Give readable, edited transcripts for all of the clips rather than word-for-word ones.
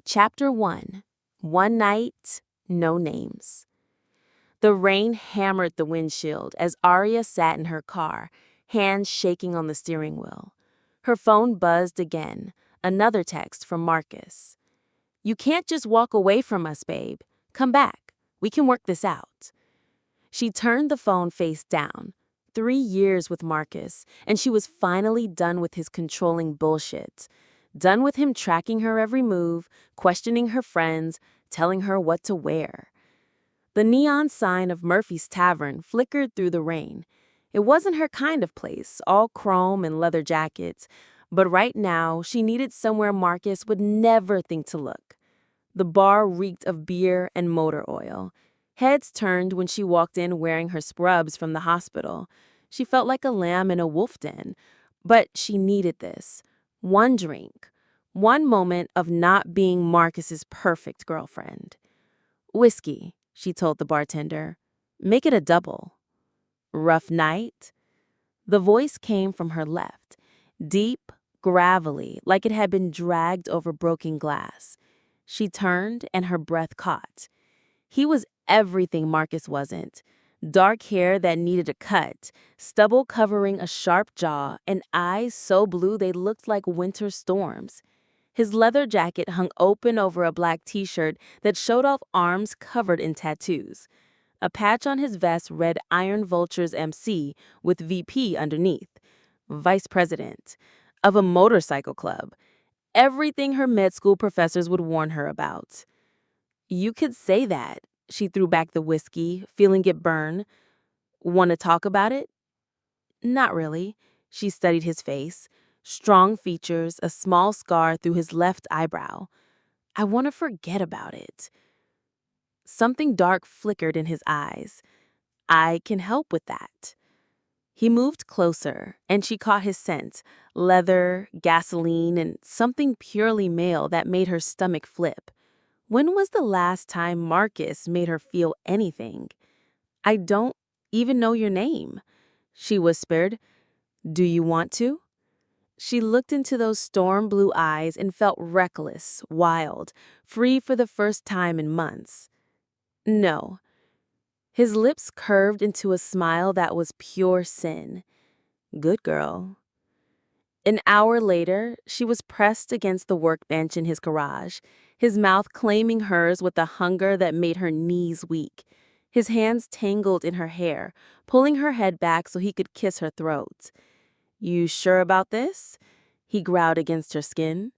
Chapter 1. One Night, No Names. The rain hammered the windshield as Aria sat in her car, hands shaking on the steering wheel. Her phone buzzed again, another text from Marcus. "You can't just walk away from us, babe. Come back. We can work this out." She turned the phone face down. 3 years with Marcus, and she was finally done with his controlling bullshit. Done with him tracking her every move, questioning her friends, telling her what to wear. The neon sign of Murphy's Tavern flickered through the rain. It wasn't her kind of place, all chrome and leather jackets, but right now she needed somewhere Marcus would never think to look. The bar reeked of beer and motor oil. Heads turned when she walked in wearing her scrubs from the hospital. She felt like a lamb in a wolf den, but she needed this. One drink. One moment of not being Marcus's perfect girlfriend. "Whiskey," she told the bartender. "Make it a double." "Rough night?" The voice came from her left, deep, gravelly, like it had been dragged over broken glass. She turned and her breath caught. He was everything Marcus wasn't. Dark hair that needed a cut, stubble covering a sharp jaw, and eyes so blue they looked like winter storms. His leather jacket hung open over a black t-shirt that showed off arms covered in tattoos. A patch on his vest read Iron Vultures MC with VP underneath. Vice president of a motorcycle club. Everything her med school professors would warn her about. "You could say that." She threw back the whiskey, feeling it burn. "Want to talk about it?" "Not really." She studied his face. Strong features, a small scar through his left eyebrow. "I want to forget about it." Something dark flickered in his eyes. "I can help with that." He moved closer, and she caught his scent, leather, gasoline, and something purely male that made her stomach flip. When was the last time Marcus made her feel anything? "I don't even know your name," she whispered. "Do you want to?" She looked into those storm blue eyes and felt reckless, wild, free for the first time in months. "No." His lips curved into a smile that was pure sin. "Good girl." An hour later, she was pressed against the workbench in his garage, his mouth claiming hers with a hunger that made her knees weak. His hands tangled in her hair, pulling her head back so he could kiss her throat. "You sure about this?" he growled against her skin.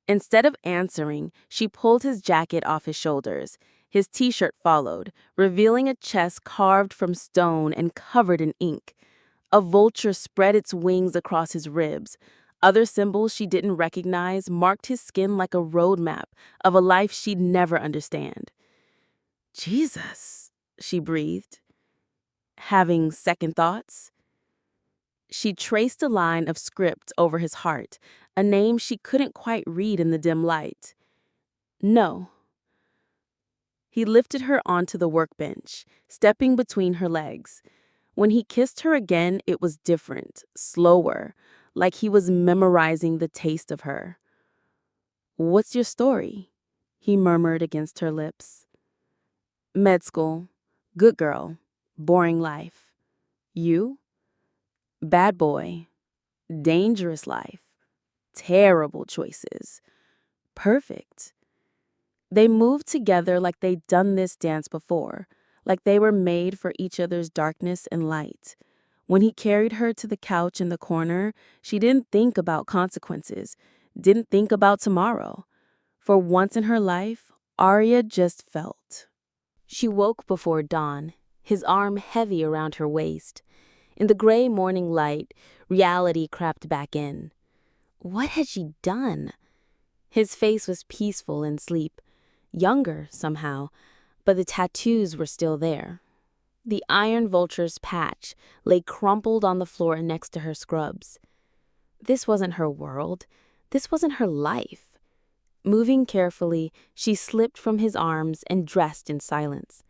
Instead of answering, she pulled his jacket off his shoulders. His t-shirt followed, revealing a chest carved from stone and covered in ink. A vulture spread its wings across his ribs. Other symbols she didn't recognize marked his skin like a roadmap of a life she'd never understand. "Jesus," she breathed. Having second thoughts? She traced a line of script over his heart, a name she couldn't quite read in the dim light. "No." He lifted her onto the workbench, stepping between her legs. When he kissed her again, it was different, slower, like he was memorizing the taste of her. "What's your story?" he murmured against her lips. "Med school. Good girl. Boring life. You?" "Bad boy. Dangerous life. Terrible choices. Perfect." They moved together like they'd done this dance before, like they were made for each other's darkness and light. When he carried her to the couch in the corner, she didn't think about consequences, didn't think about tomorrow. For once in her life, Aria just felt. She woke before dawn, his arm heavy around her waist. In the gray morning light, reality crept back in. What had she done? His face was peaceful in sleep, younger somehow, but the tattoos were still there. The Iron Vulture's patch lay crumpled on the floor next to her scrubs. This wasn't her world. This wasn't her life. Moving carefully, she slipped from his arms and dressed in silence.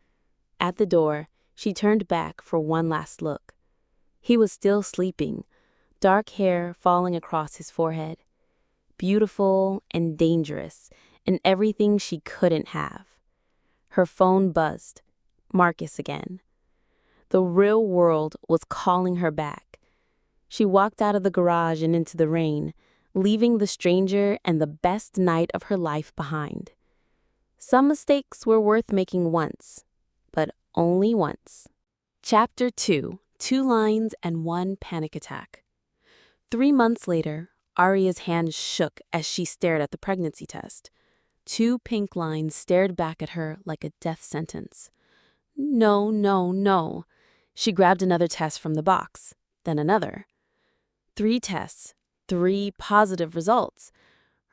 At the door, she turned back for one last look. He was still sleeping, dark hair falling across his forehead. Beautiful and dangerous, and everything she couldn't have. Her phone buzzed. Marcus again. The real world was calling her back. She walked out of the garage and into the rain, leaving the stranger and the best night of her life behind. Some mistakes were worth making once, but only once. Chapter 2: 2 Lines and 1 Panic Attack. 3 months later, Aria's hand shook as she stared at the pregnancy test. 2 pink lines stared back at her like a death sentence. No, no, no. She grabbed another test from the box, then another. 3 tests, 3 positive results.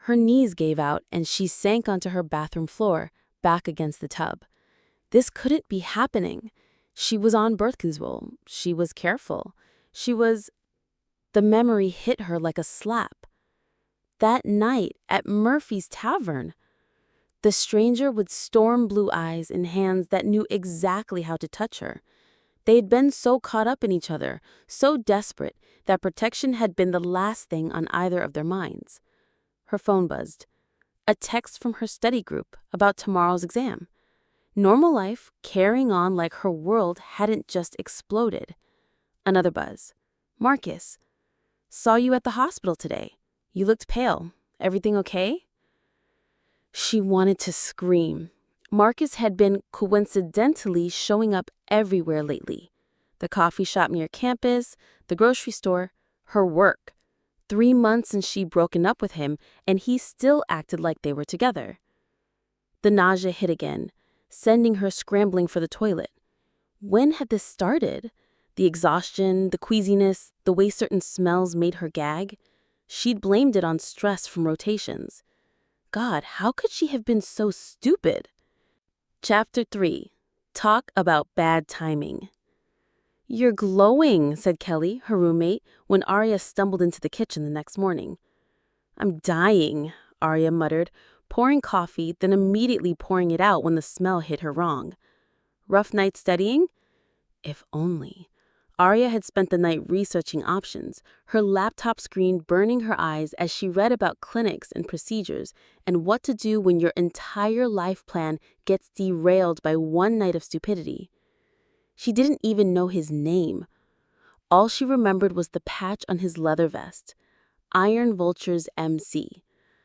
Her knees gave out and she sank onto her bathroom floor, back against the tub. This couldn't be happening. She was on birth control. She was careful. The memory hit her like a slap. That night at Murphy's Tavern, the stranger with storm blue eyes and hands that knew exactly how to touch her. They had been so caught up in each other, so desperate, that protection had been the last thing on either of their minds. Her phone buzzed. A text from her study group about tomorrow's exam. Normal life, carrying on like her world hadn't just exploded. Another buzz. Marcus. Saw you at the hospital today. You looked pale. Everything okay? She wanted to scream. Marcus had been coincidentally showing up everywhere lately. The coffee shop near campus, the grocery store, her work. 3 months since she'd broken up with him, and he still acted like they were together. The nausea hit again, sending her scrambling for the toilet. When had this started? The exhaustion, the queasiness, the way certain smells made her gag? She'd blamed it on stress from rotations. God, how could she have been so stupid? Chapter 3: Talk about bad timing. You're glowing, said Kelly, her roommate, when Aria stumbled into the kitchen the next morning. I'm dying, Aria muttered, pouring coffee, then immediately pouring it out when the smell hit her wrong. Rough night studying? If only. Aria had spent the night researching options, her laptop screen burning her eyes as she read about clinics and procedures and what to do when your entire life plan gets derailed by one night of stupidity. She didn't even know his name. All she remembered was the patch on his leather vest. Iron Vultures MC.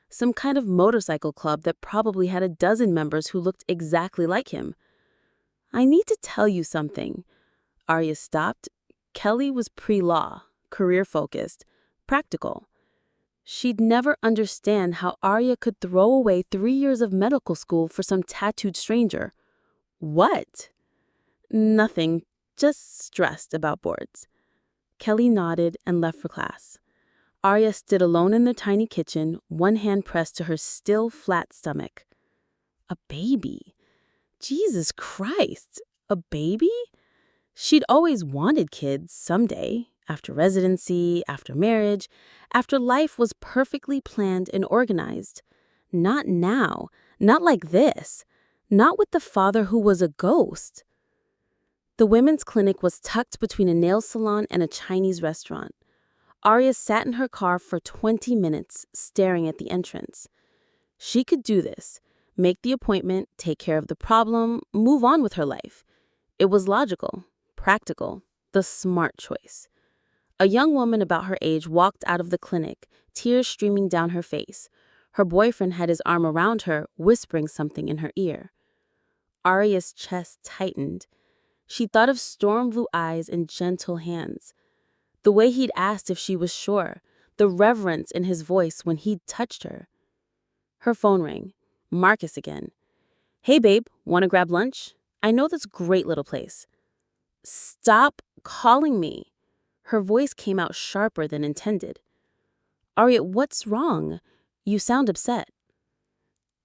Some kind of motorcycle club that probably had a dozen members who looked exactly like him. I need to tell you something. Aria stopped. Kelly was pre-law, career-focused, practical. She'd never understand how Aria could throw away 3 years of medical school for some tattooed stranger. What? Nothing, just stressed about boards. Kelly nodded and left for class. Aria stood alone in the tiny kitchen, one hand pressed to her still flat stomach. A baby. Jesus Christ, a baby? She'd always wanted kids someday, after residency, after marriage, after life was perfectly planned and organized. Not now, not like this, not with the father who was a ghost. The women's clinic was tucked between a nail salon and a Chinese restaurant. Aria sat in her car for 20 minutes, staring at the entrance. She could do this, make the appointment, take care of the problem, move on with her life. It was logical, practical, the smart choice. A young woman about her age walked out of the clinic, tears streaming down her face. Her boyfriend had his arm around her, whispering something in her ear. Aria's chest tightened. She thought of storm blue eyes and gentle hands. The way he'd asked if she was sure, the reverence in his voice when he'd touched her. Her phone rang. Marcus again. Hey babe, want to grab lunch? I know this great little place. Stop calling me. Her voice came out sharper than intended. Aria, what's wrong? You sound upset.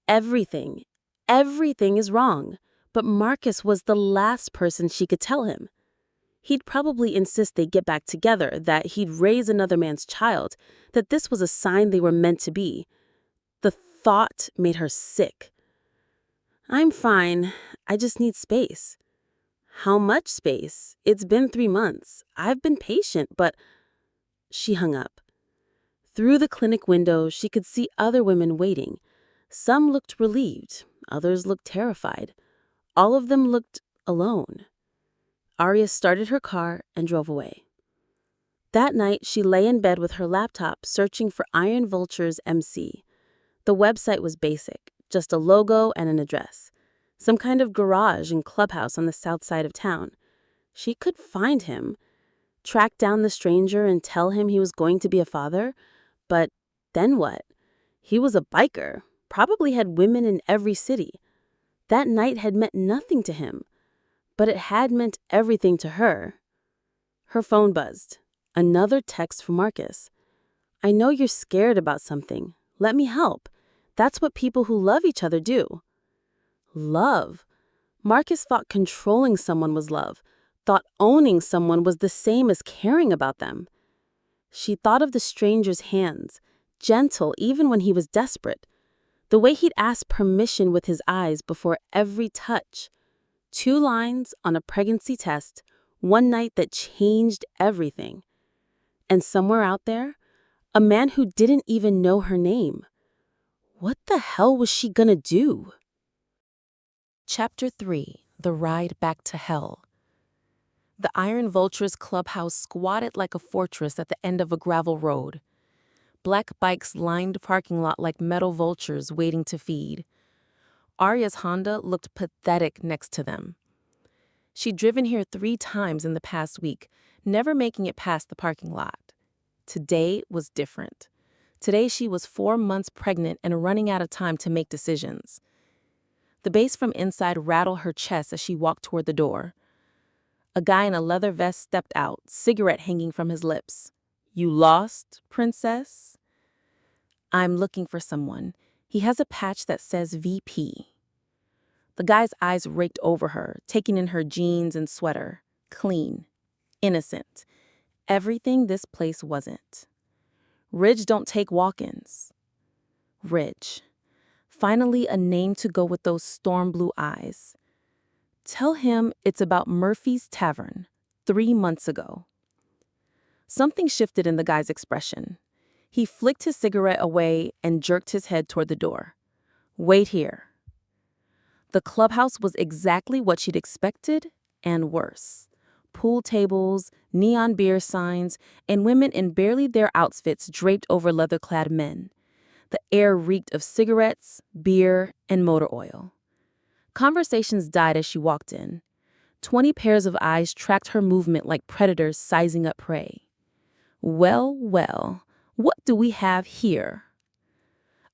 Everything is wrong. But Marcus was the last person she could tell him. He'd probably insist they get back together, that he'd raise another man's child, that this was a sign they were meant to be. The thought made her sick. I'm fine. I just need space. How much space? It's been 3 months. I've been patient, but... She hung up. Through the clinic window, she could see other women waiting. Some looked relieved, others looked terrified. All of them looked alone. Aria started her car and drove away. That night, she lay in bed with her laptop searching for Iron Vulture's MC. The website was basic, just a logo and an address. Some kind of garage and clubhouse on the south side of town. She could find him, track down the stranger and tell him he was going to be a father. But then what? He was a biker, probably had women in every city. That night had meant nothing to him, but it had meant everything to her. Her phone buzzed. Another text from Marcus. I know you're scared about something. Let me help. That's what people who love each other do. Love. Marcus thought controlling someone was love, thought owning someone was the same as caring about them. She thought of the stranger's hands, gentle even when he was desperate. The way he'd ask permission with his eyes before every touch. 2 lines on a pregnancy test, one night that changed everything. And somewhere out there, a man who didn't even know her name. What the hell was she gonna do? Chapter 3. The Ride Back to Hell. The Iron Vulture's clubhouse squatted like a fortress at the end of a gravel road. Black bikes lined the parking lot like metal vultures waiting to feed. Aria's Honda looked pathetic next to them. She'd driven here 3 times in the past week, never making it past the parking lot. Today was different. Today she was 4 months pregnant and running out of time to make decisions. The bass from inside rattled her chest as she walked toward the door. A guy in a leather vest stepped out, cigarette hanging from his lips. You lost, princess? I'm looking for someone. He has a patch that says VP. The guy's eyes raked over her, taking in her jeans and sweater. Clean. Innocent. Everything this place wasn't. Ridge don't take walk-ins. Ridge. Finally a name to go with those storm blue eyes. Tell him it's about Murphy's Tavern, 3 months ago. Something shifted in the guy's expression. He flicked his cigarette away and jerked his head toward the door. Wait here. The clubhouse was exactly what she'd expected and worse. Pool tables, neon beer signs, and women in barely their outfits draped over leather-clad men. The air reeked of cigarettes, beer, and motor oil. Conversations died as she walked in. 20 pairs of eyes tracked her movement like predators sizing up prey. Well, well, what do we have here?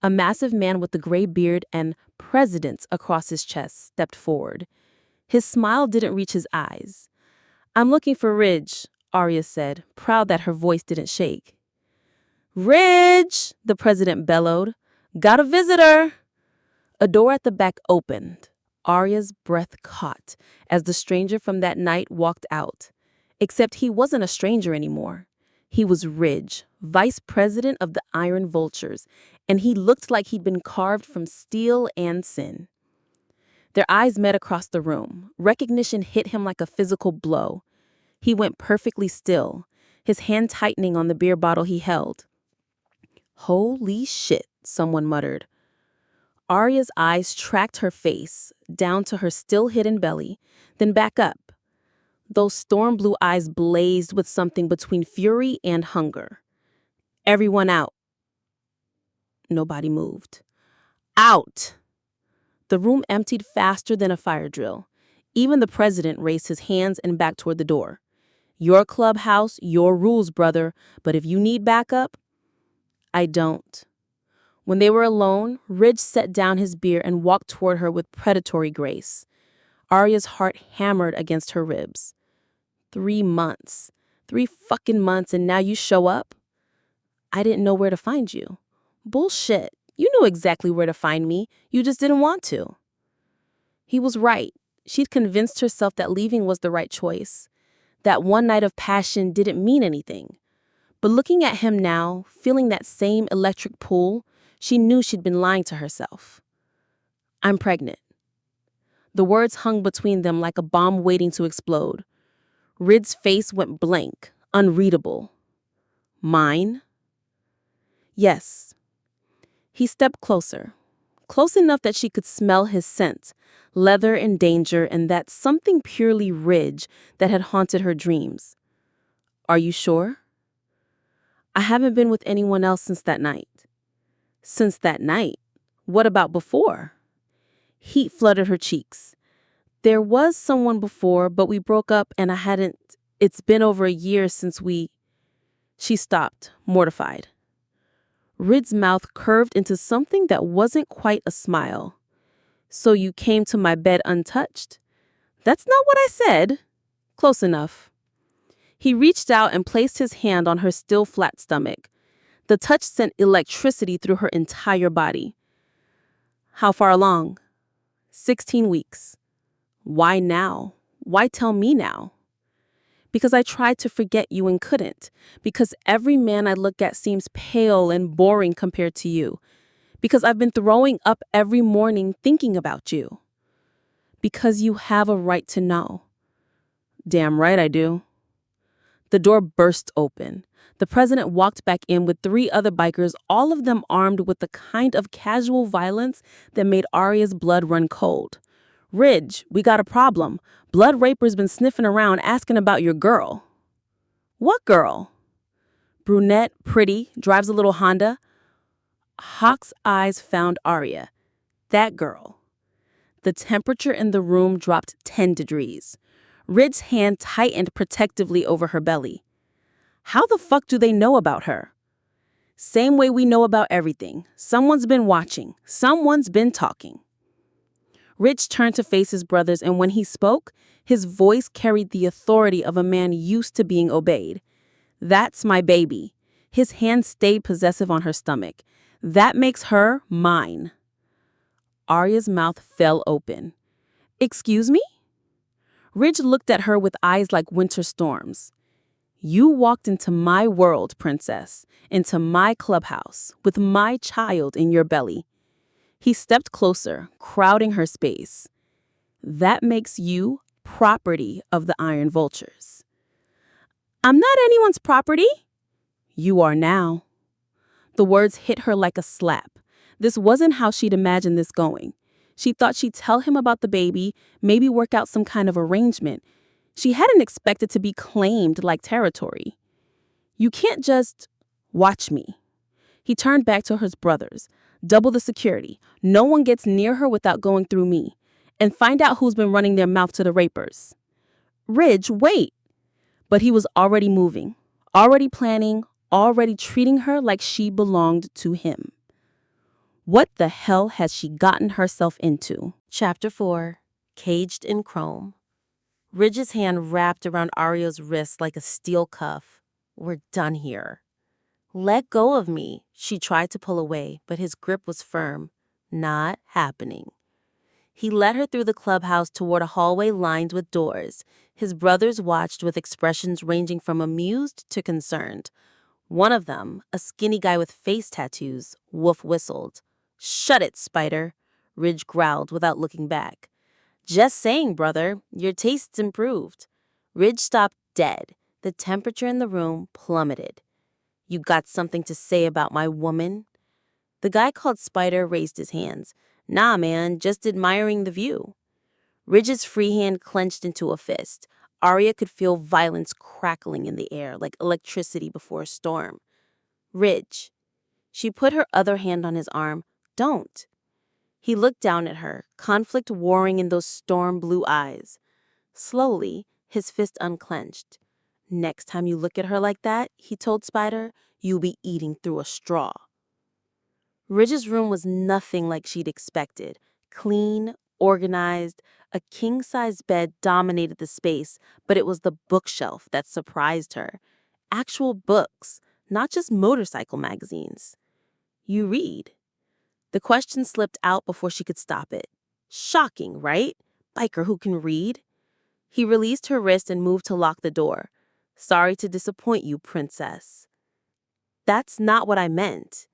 A massive man with a gray beard and presidents across his chest stepped forward. His smile didn't reach his eyes. I'm looking for Ridge, Aria said, proud that her voice didn't shake. Ridge, the president bellowed. Got a visitor. A door at the back opened. Aria's breath caught as the stranger from that night walked out. Except he wasn't a stranger anymore. He was Ridge, vice president of the Iron Vultures, and he looked like he'd been carved from steel and sin. Their eyes met across the room. Recognition hit him like a physical blow. He went perfectly still, his hand tightening on the beer bottle he held. Holy shit, someone muttered. Aria's eyes tracked her face, down to her still hidden belly, then back up. Those storm blue eyes blazed with something between fury and hunger. Everyone out. Nobody moved. Out! The room emptied faster than a fire drill. Even the president raised his hands and backed toward the door. Your clubhouse, your rules, brother, but if you need backup, I don't. When they were alone, Ridge set down his beer and walked toward her with predatory grace. Aria's heart hammered against her ribs. 3 months. 3 fucking months and now you show up? I didn't know where to find you. Bullshit. You knew exactly where to find me. You just didn't want to. He was right. She'd convinced herself that leaving was the right choice. That one night of passion didn't mean anything. But looking at him now, feeling that same electric pull, she knew she'd been lying to herself. I'm pregnant. The words hung between them like a bomb waiting to explode. Rid's face went blank, unreadable. Mine? Yes. He stepped closer, close enough that she could smell his scent, leather and danger, and that something purely Ridge that had haunted her dreams. Are you sure? I haven't been with anyone else since that night. Since that night? What about before? Heat flooded her cheeks. There was someone before, but we broke up and I hadn't. It's been over a year since we. She stopped, mortified. Rid's mouth curved into something that wasn't quite a smile. So you came to my bed untouched? That's not what I said. Close enough. He reached out and placed his hand on her still flat stomach. The touch sent electricity through her entire body. How far along? 16 weeks. Why now? Why tell me now? Because I tried to forget you and couldn't. Because every man I look at seems pale and boring compared to you. Because I've been throwing up every morning thinking about you. Because you have a right to know. Damn right I do. The door burst open. The president walked back in with 3 other bikers, all of them armed with the kind of casual violence that made Aria's blood run cold. Ridge, we got a problem. Blood Raper's been sniffing around asking about your girl. What girl? Brunette, pretty, drives a little Honda. Hawk's eyes found Aria. That girl. The temperature in the room dropped 10 degrees. Ridge's hand tightened protectively over her belly. How the fuck do they know about her? Same way we know about everything. Someone's been watching. Someone's been talking. Ridge turned to face his brothers, and when he spoke, his voice carried the authority of a man used to being obeyed. That's my baby. His hand stayed possessive on her stomach. That makes her mine. Aria's mouth fell open. Excuse me? Ridge looked at her with eyes like winter storms. You walked into my world, princess, into my clubhouse, with my child in your belly. He stepped closer, crowding her space. That makes you property of the Iron Vultures. I'm not anyone's property. You are now. The words hit her like a slap. This wasn't how she'd imagined this going. She thought she'd tell him about the baby, maybe work out some kind of arrangement. She hadn't expected to be claimed like territory. You can't just watch me. He turned back to his brothers. Double the security. No one gets near her without going through me. And find out who's been running their mouth to the Rapers. Ridge, wait. But he was already moving, already planning, already treating her like she belonged to him. What the hell has she gotten herself into? Chapter 4. Caged in Chrome. Ridge's hand wrapped around Aria's wrist like a steel cuff. We're done here. Let go of me. She tried to pull away, but his grip was firm. Not happening. He led her through the clubhouse toward a hallway lined with doors. His brothers watched with expressions ranging from amused to concerned. One of them, a skinny guy with face tattoos, Wolf whistled. Shut it, Spider, Ridge growled without looking back. Just saying, brother, your taste's improved. Ridge stopped dead. The temperature in the room plummeted. You got something to say about my woman? The guy called Spider raised his hands. Nah, man, just admiring the view. Ridge's free hand clenched into a fist. Aria could feel violence crackling in the air like electricity before a storm. Ridge. She put her other hand on his arm. Don't. He looked down at her, conflict warring in those storm blue eyes. Slowly, his fist unclenched. Next time you look at her like that, he told Spider, you'll be eating through a straw. Ridge's room was nothing like she'd expected. Clean, organized, a king-size bed dominated the space, but it was the bookshelf that surprised her. Actual books, not just motorcycle magazines. You read. The question slipped out before she could stop it. Shocking, right? Biker who can read. He released her wrist and moved to lock the door. Sorry to disappoint you, princess. That's not what I meant.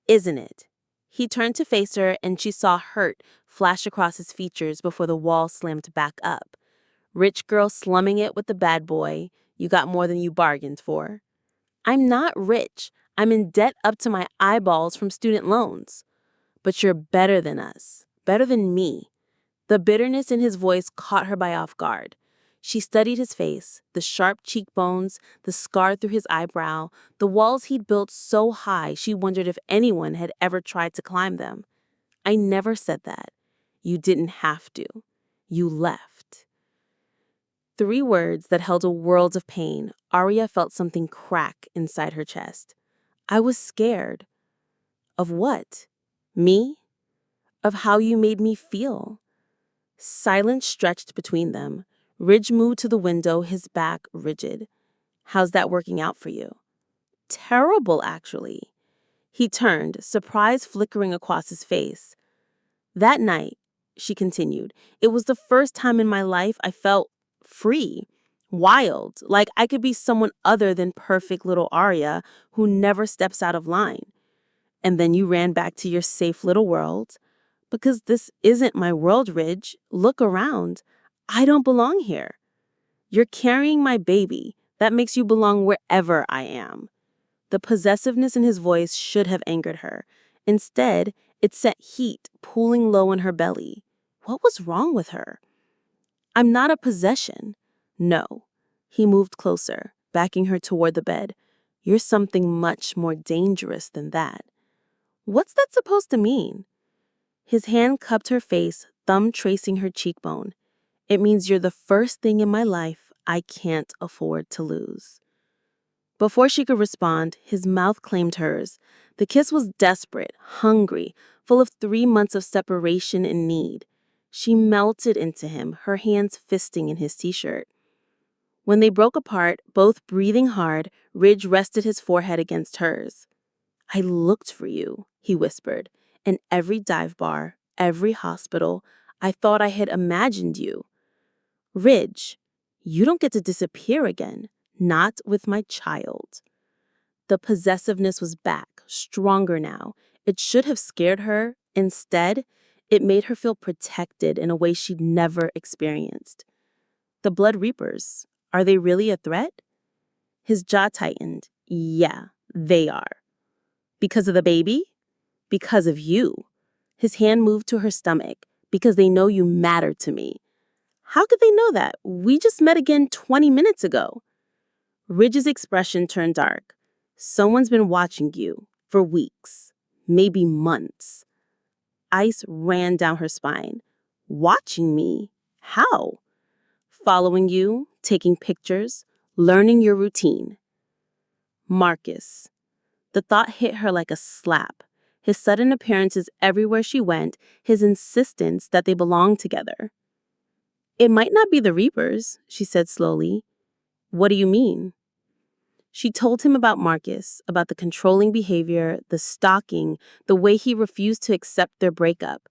Isn't it? He turned to face her, and she saw hurt flash across his features before the wall slammed back up. Rich girl slumming it with the bad boy. You got more than you bargained for. I'm not rich. I'm in debt up to my eyeballs from student loans. But you're better than us, better than me. The bitterness in his voice caught her by off guard. She studied his face, the sharp cheekbones, the scar through his eyebrow, the walls he'd built so high she wondered if anyone had ever tried to climb them. I never said that. You didn't have to. You left. 3 words that held a world of pain. Aria felt something crack inside her chest. I was scared. Of what? Me? Of how you made me feel. Silence stretched between them. Ridge moved to the window, his back rigid. How's that working out for you? Terrible, actually. He turned, surprise flickering across his face. That night, she continued, it was the first time in my life I felt free, wild, like I could be someone other than perfect little Aria who never steps out of line. And then you ran back to your safe little world. Because this isn't my world, Ridge. Look around. I don't belong here. You're carrying my baby. That makes you belong wherever I am. The possessiveness in his voice should have angered her. Instead, it set heat pooling low in her belly. What was wrong with her? I'm not a possession. No. He moved closer, backing her toward the bed. You're something much more dangerous than that. What's that supposed to mean? His hand cupped her face, thumb tracing her cheekbone. It means you're the first thing in my life I can't afford to lose. Before she could respond, his mouth claimed hers. The kiss was desperate, hungry, full of 3 months of separation and need. She melted into him, her hands fisting in his t-shirt. When they broke apart, both breathing hard, Ridge rested his forehead against hers. I looked for you, he whispered. In every dive bar, every hospital, I thought I had imagined you. Ridge, you don't get to disappear again, not with my child. The possessiveness was back, stronger now. It should have scared her. Instead, it made her feel protected in a way she'd never experienced. The Blood Reapers, are they really a threat? His jaw tightened. Yeah, they are. Because of the baby? Because of you. His hand moved to her stomach. Because they know you matter to me. How could they know that? We just met again 20 minutes ago. Ridge's expression turned dark. Someone's been watching you for weeks, maybe months. Ice ran down her spine. Watching me? How? Following you, taking pictures, learning your routine. Marcus. The thought hit her like a slap. His sudden appearances everywhere she went, his insistence that they belonged together. It might not be the Reapers, she said slowly. What do you mean? She told him about Marcus, about the controlling behavior, the stalking, the way he refused to accept their breakup.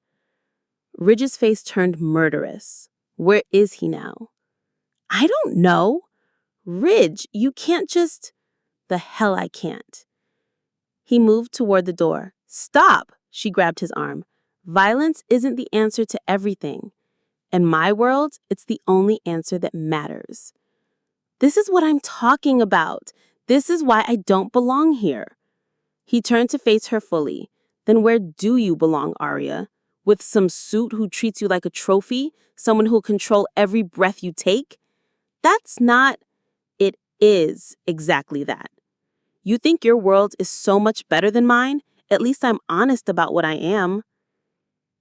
Ridge's face turned murderous. Where is he now? I don't know. Ridge, you can't just... The hell I can't. He moved toward the door. Stop, she grabbed his arm. Violence isn't the answer to everything. In my world, it's the only answer that matters. This is what I'm talking about. This is why I don't belong here. He turned to face her fully. Then where do you belong, Aria? With some suit who treats you like a trophy? Someone who'll control every breath you take? That's not... It is exactly that. You think your world is so much better than mine? At least I'm honest about what I am.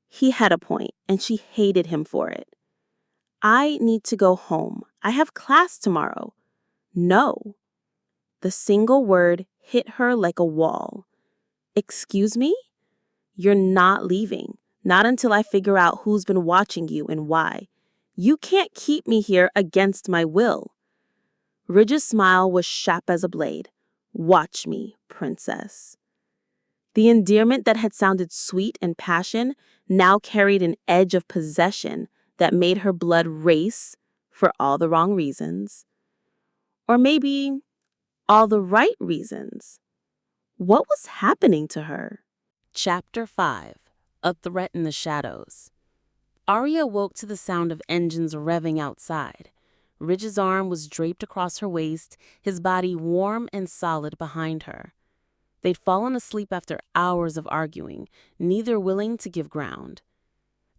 He had a point, and she hated him for it. I need to go home. I have class tomorrow. No. The single word hit her like a wall. Excuse me? You're not leaving. Not until I figure out who's been watching you and why. You can't keep me here against my will. Ridge's smile was sharp as a blade. Watch me, princess. The endearment that had sounded sweet and passion now carried an edge of possession that made her blood race for all the wrong reasons. Or maybe all the right reasons. What was happening to her? Chapter 5. A Threat in the Shadows. Aria woke to the sound of engines revving outside. Ridge's arm was draped across her waist, his body warm and solid behind her. They'd fallen asleep after hours of arguing, neither willing to give ground.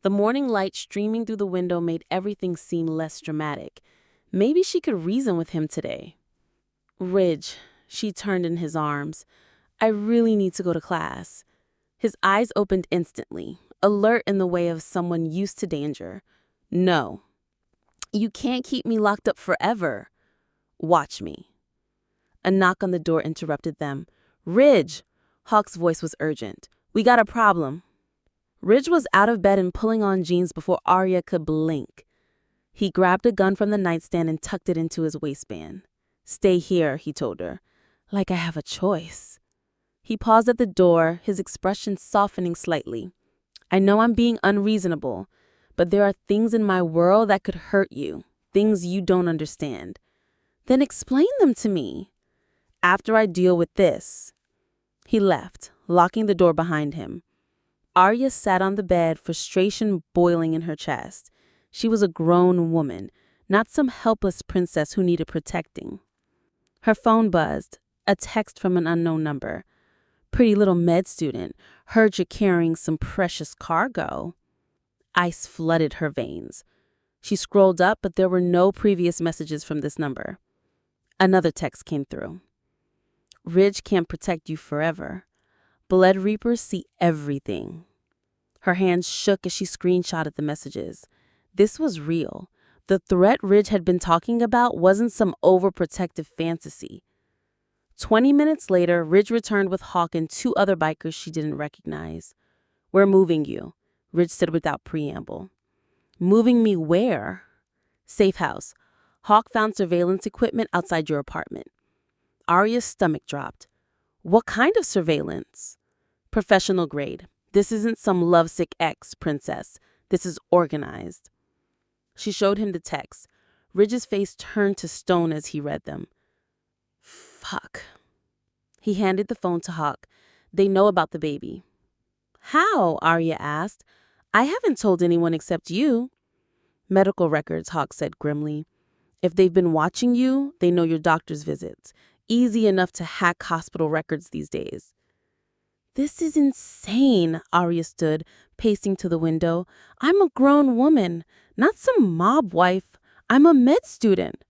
The morning light streaming through the window made everything seem less dramatic. Maybe she could reason with him today. Ridge, she turned in his arms. I really need to go to class. His eyes opened instantly, alert in the way of someone used to danger. No. You can't keep me locked up forever. Watch me. A knock on the door interrupted them. Ridge! Hawk's voice was urgent. We got a problem. Ridge was out of bed and pulling on jeans before Aria could blink. He grabbed a gun from the nightstand and tucked it into his waistband. Stay here, he told her. Like I have a choice. He paused at the door, his expression softening slightly. I know I'm being unreasonable, but there are things in my world that could hurt you, things you don't understand. Then explain them to me. After I deal with this. He left, locking the door behind him. Aria sat on the bed, frustration boiling in her chest. She was a grown woman, not some helpless princess who needed protecting. Her phone buzzed, a text from an unknown number. Pretty little med student, heard you're carrying some precious cargo. Ice flooded her veins. She scrolled up, but there were no previous messages from this number. Another text came through. Ridge can't protect you forever. Blood Reapers see everything. Her hands shook as she screenshotted the messages. This was real. The threat Ridge had been talking about wasn't some overprotective fantasy. 20 minutes later, Ridge returned with Hawk and 2 other bikers she didn't recognize. We're moving you, Ridge said without preamble. Moving me where? Safe house. Hawk found surveillance equipment outside your apartment. Aria's stomach dropped. What kind of surveillance? Professional grade. This isn't some lovesick ex, princess. This is organized. She showed him the texts. Ridge's face turned to stone as he read them. Fuck. He handed the phone to Hawk. They know about the baby. How? Aria asked. I haven't told anyone except you. Medical records, Hawk said grimly. If they've been watching you, they know your doctor's visits. Easy enough to hack hospital records these days. This is insane, Aria stood, pacing to the window. I'm a grown woman, not some mob wife. I'm a med student.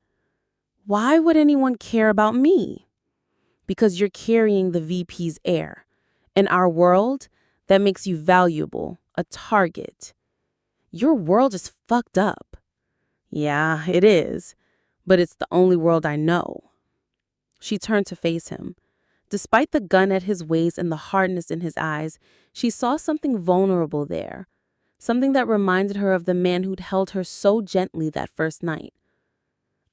Why would anyone care about me? Because you're carrying the VP's heir. In our world, that makes you valuable, a target. Your world is fucked up. Yeah, it is, but it's the only world I know. She turned to face him. Despite the gun at his waist and the hardness in his eyes, she saw something vulnerable there, something that reminded her of the man who'd held her so gently that first night.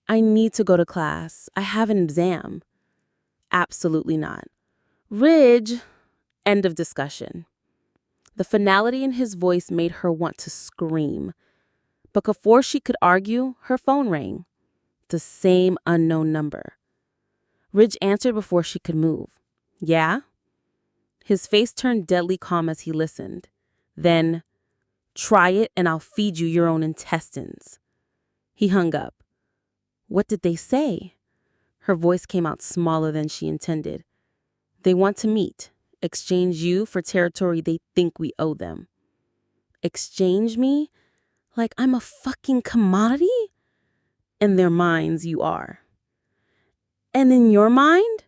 I need to go to class. I have an exam. Absolutely not. Ridge. End of discussion. The finality in his voice made her want to scream. But before she could argue, her phone rang. The same unknown number. Ridge answered before she could move. Yeah? His face turned deadly calm as he listened. Then, try it and I'll feed you your own intestines. He hung up. What did they say? Her voice came out smaller than she intended. They want to meet. Exchange you for territory they think we owe them. Exchange me? Like I'm a fucking commodity? In their minds, you are. And in your mind?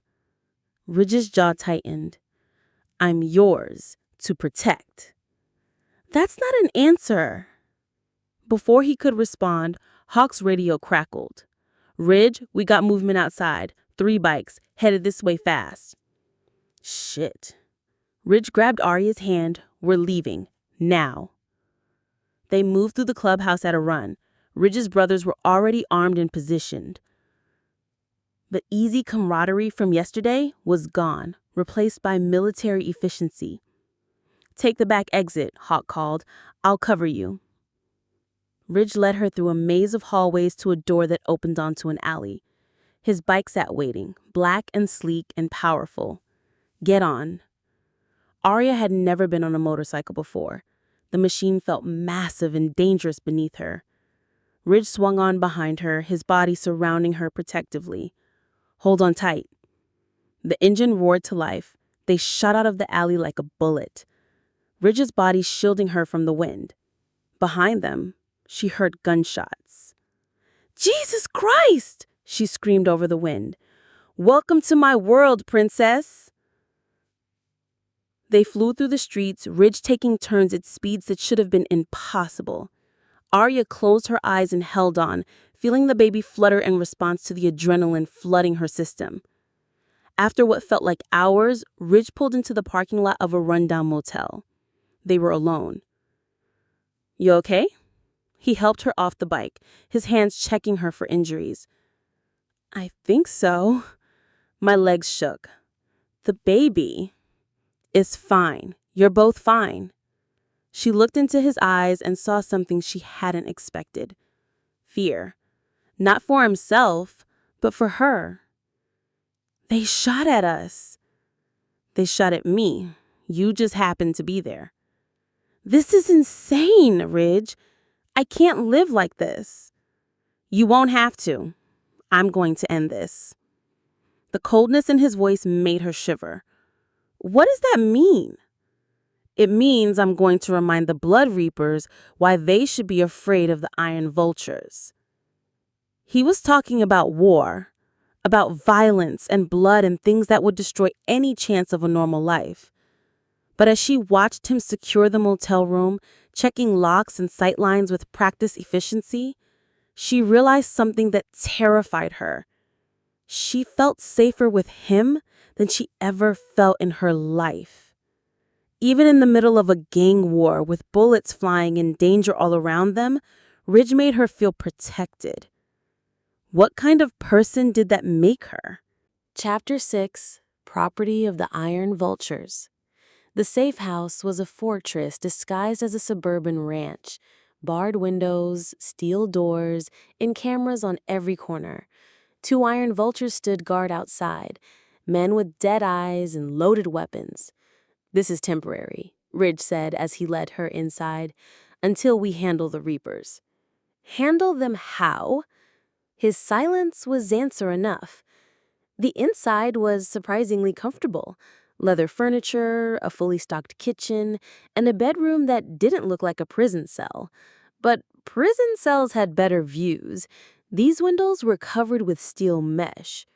Ridge's jaw tightened. I'm yours to protect. That's not an answer. Before he could respond, Hawk's radio crackled. Ridge, we got movement outside. 3 bikes, headed this way fast. Shit. Ridge grabbed Aria's hand. We're leaving. Now. They moved through the clubhouse at a run. Ridge's brothers were already armed and positioned. The easy camaraderie from yesterday was gone, replaced by military efficiency. Take the back exit, Hawk called. I'll cover you. Ridge led her through a maze of hallways to a door that opened onto an alley. His bike sat waiting, black and sleek and powerful. Get on. Aria had never been on a motorcycle before. The machine felt massive and dangerous beneath her. Ridge swung on behind her, his body surrounding her protectively. Hold on tight. The engine roared to life. They shot out of the alley like a bullet, Ridge's body shielding her from the wind. Behind them, she heard gunshots. "Jesus Christ!" she screamed over the wind. "Welcome to my world, princess!" They flew through the streets, Ridge taking turns at speeds that should have been impossible. Aria closed her eyes and held on, feeling the baby flutter in response to the adrenaline flooding her system. After what felt like hours, Ridge pulled into the parking lot of a rundown motel. They were alone. "You okay?" He helped her off the bike, his hands checking her for injuries. "I think so." My legs shook. "The baby is fine. You're both fine." She looked into his eyes and saw something she hadn't expected. Fear. Not for himself, but for her. "They shot at us." "They shot at me. You just happened to be there." "This is insane, Ridge. I can't live like this." "You won't have to. I'm going to end this." The coldness in his voice made her shiver. "What does that mean?" "It means I'm going to remind the Blood Reapers why they should be afraid of the Iron Vultures." He was talking about war, about violence and blood and things that would destroy any chance of a normal life. But as she watched him secure the motel room, checking locks and sightlines with practiced efficiency, she realized something that terrified her. She felt safer with him than she ever felt in her life. Even in the middle of a gang war with bullets flying and danger all around them, Ridge made her feel protected. What kind of person did that make her? Chapter 6, Property of the Iron Vultures. The safe house was a fortress disguised as a suburban ranch. Barred windows, steel doors, and cameras on every corner. 2 iron vultures stood guard outside, men with dead eyes and loaded weapons. "This is temporary," Ridge said as he led her inside, "until we handle the Reapers." Handle them how? His silence was answer enough. The inside was surprisingly comfortable. Leather furniture, a fully stocked kitchen, and a bedroom that didn't look like a prison cell. But prison cells had better views. These windows were covered with steel mesh.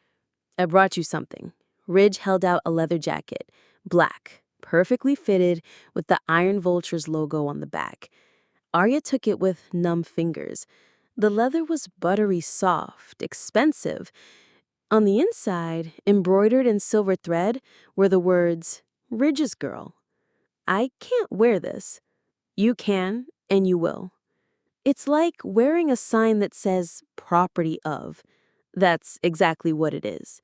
"I brought you something." Ridge held out a leather jacket, black, perfectly fitted, with the Iron Vultures logo on the back. Aria took it with numb fingers. The leather was buttery soft, expensive. On the inside, embroidered in silver thread, were the words, "Ridge's Girl." "I can't wear this." "You can, and you will." It's like wearing a sign that says, "Property of." That's exactly what it is.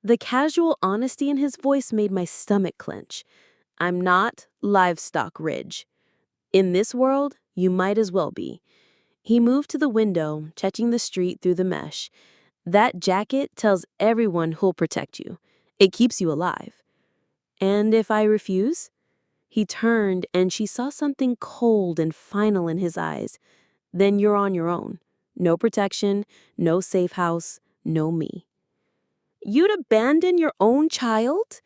The casual honesty in his voice made my stomach clench. "I'm not livestock, Ridge. In this world, you might as well be." He moved to the window, checking the street through the mesh. "That jacket tells everyone who'll protect you. It keeps you alive." "And if I refuse?" He turned and she saw something cold and final in his eyes. "Then you're on your own. No protection, no safe house, no me." "You'd abandon your own child?"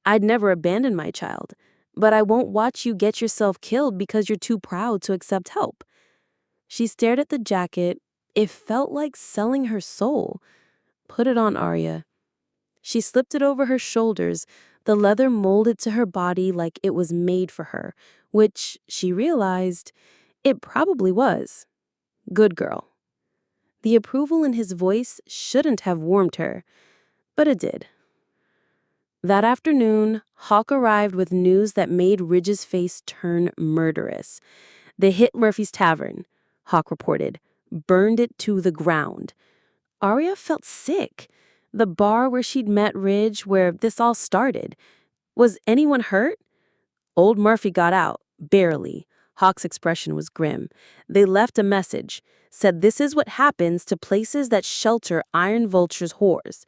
"I'd never abandon my child, but I won't watch you get yourself killed because you're too proud to accept help." She stared at the jacket. It felt like selling her soul. "Put it on, Aria." She slipped it over her shoulders, the leather molded to her body like it was made for her, which, she realized, it probably was. "Good girl." The approval in his voice shouldn't have warmed her, but it did. That afternoon, Hawk arrived with news that made Ridge's face turn murderous. "They hit Murphy's Tavern," Hawk reported, "burned it to the ground." Aria felt sick. The bar where she'd met Ridge, where this all started. Was anyone hurt? "Old Murphy got out, barely." Hawk's expression was grim. "They left a message, said this is what happens to places that shelter Iron Vulture's whores."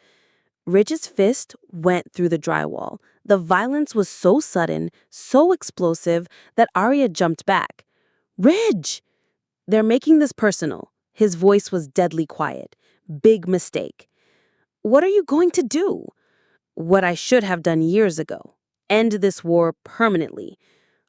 Ridge's fist went through the drywall. The violence was so sudden, so explosive, that Aria jumped back. "Ridge!" "They're making this personal." His voice was deadly quiet. "Big mistake." "What are you going to do?" What I should have done years ago. End this war permanently.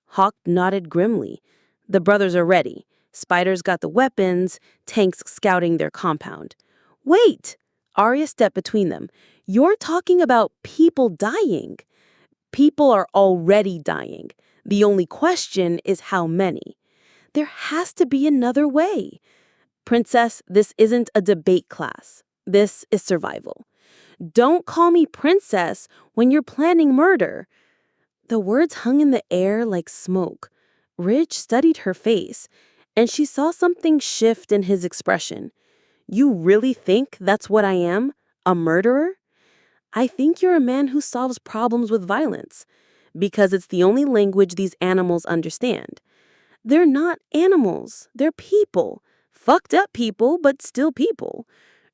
Hawk nodded grimly. The brothers are ready. Spiders got the weapons, tanks scouting their compound. Wait! Aria stepped between them. You're talking about people dying. People are already dying. The only question is how many. There has to be another way. Princess, this isn't a debate class. This is survival. Don't call me princess when you're planning murder. The words hung in the air like smoke. Ridge studied her face, and she saw something shift in his expression. You really think that's what I am? A murderer? I think you're a man who solves problems with violence, because it's the only language these animals understand. They're not animals, they're people. Fucked up people, but still people.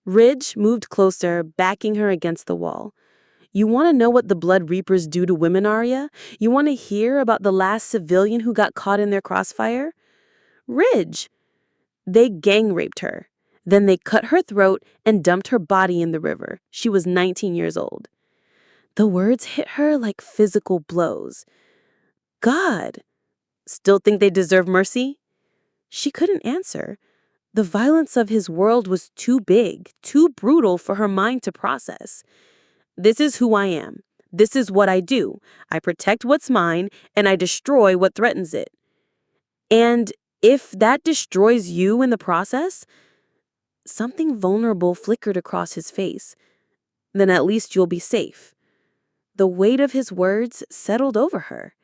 Ridge moved closer, backing her against the wall. You want to know what the Blood Reapers do to women, Aria? You want to hear about the last civilian who got caught in their crossfire? Ridge. They gang raped her. Then they cut her throat and dumped her body in the river. She was 19 years old. The words hit her like physical blows. God. Still think they deserve mercy? She couldn't answer. The violence of his world was too big, too brutal for her mind to process. This is who I am. This is what I do. I protect what's mine, and I destroy what threatens it. And if that destroys you in the process, something vulnerable flickered across his face. Then at least you'll be safe. The weight of his words settled over her.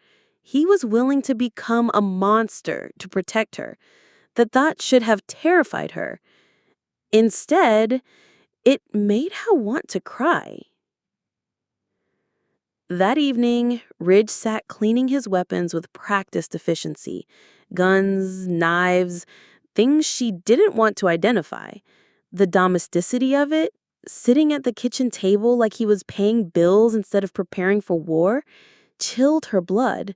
He was willing to become a monster to protect her. The thought should have terrified her. Instead, it made her want to cry. That evening, Ridge sat cleaning his weapons with practiced efficiency. Guns, knives, things she didn't want to identify. The domesticity of it, sitting at the kitchen table like he was paying bills instead of preparing for war, chilled her blood.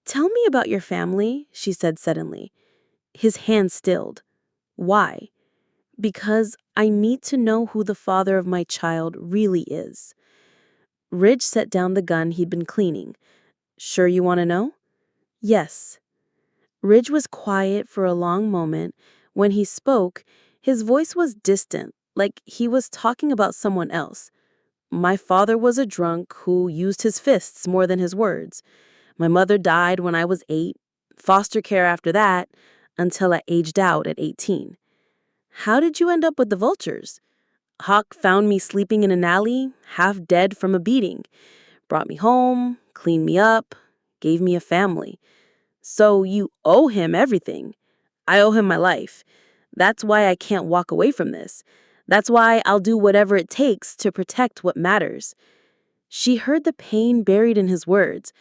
Tell me about your family, she said suddenly. His hand stilled. Why? Because I need to know who the father of my child really is. Ridge set down the gun he'd been cleaning. Sure you want to know? Yes. Ridge was quiet for a long moment. When he spoke, his voice was distant, like he was talking about someone else. My father was a drunk who used his fists more than his words. My mother died when I was 8, foster care after that, until I aged out at 18. How did you end up with the vultures? Hawk found me sleeping in an alley, half dead from a beating. Brought me home, cleaned me up, gave me a family. So you owe him everything. I owe him my life. That's why I can't walk away from this. That's why I'll do whatever it takes to protect what matters. She heard the pain buried in his words.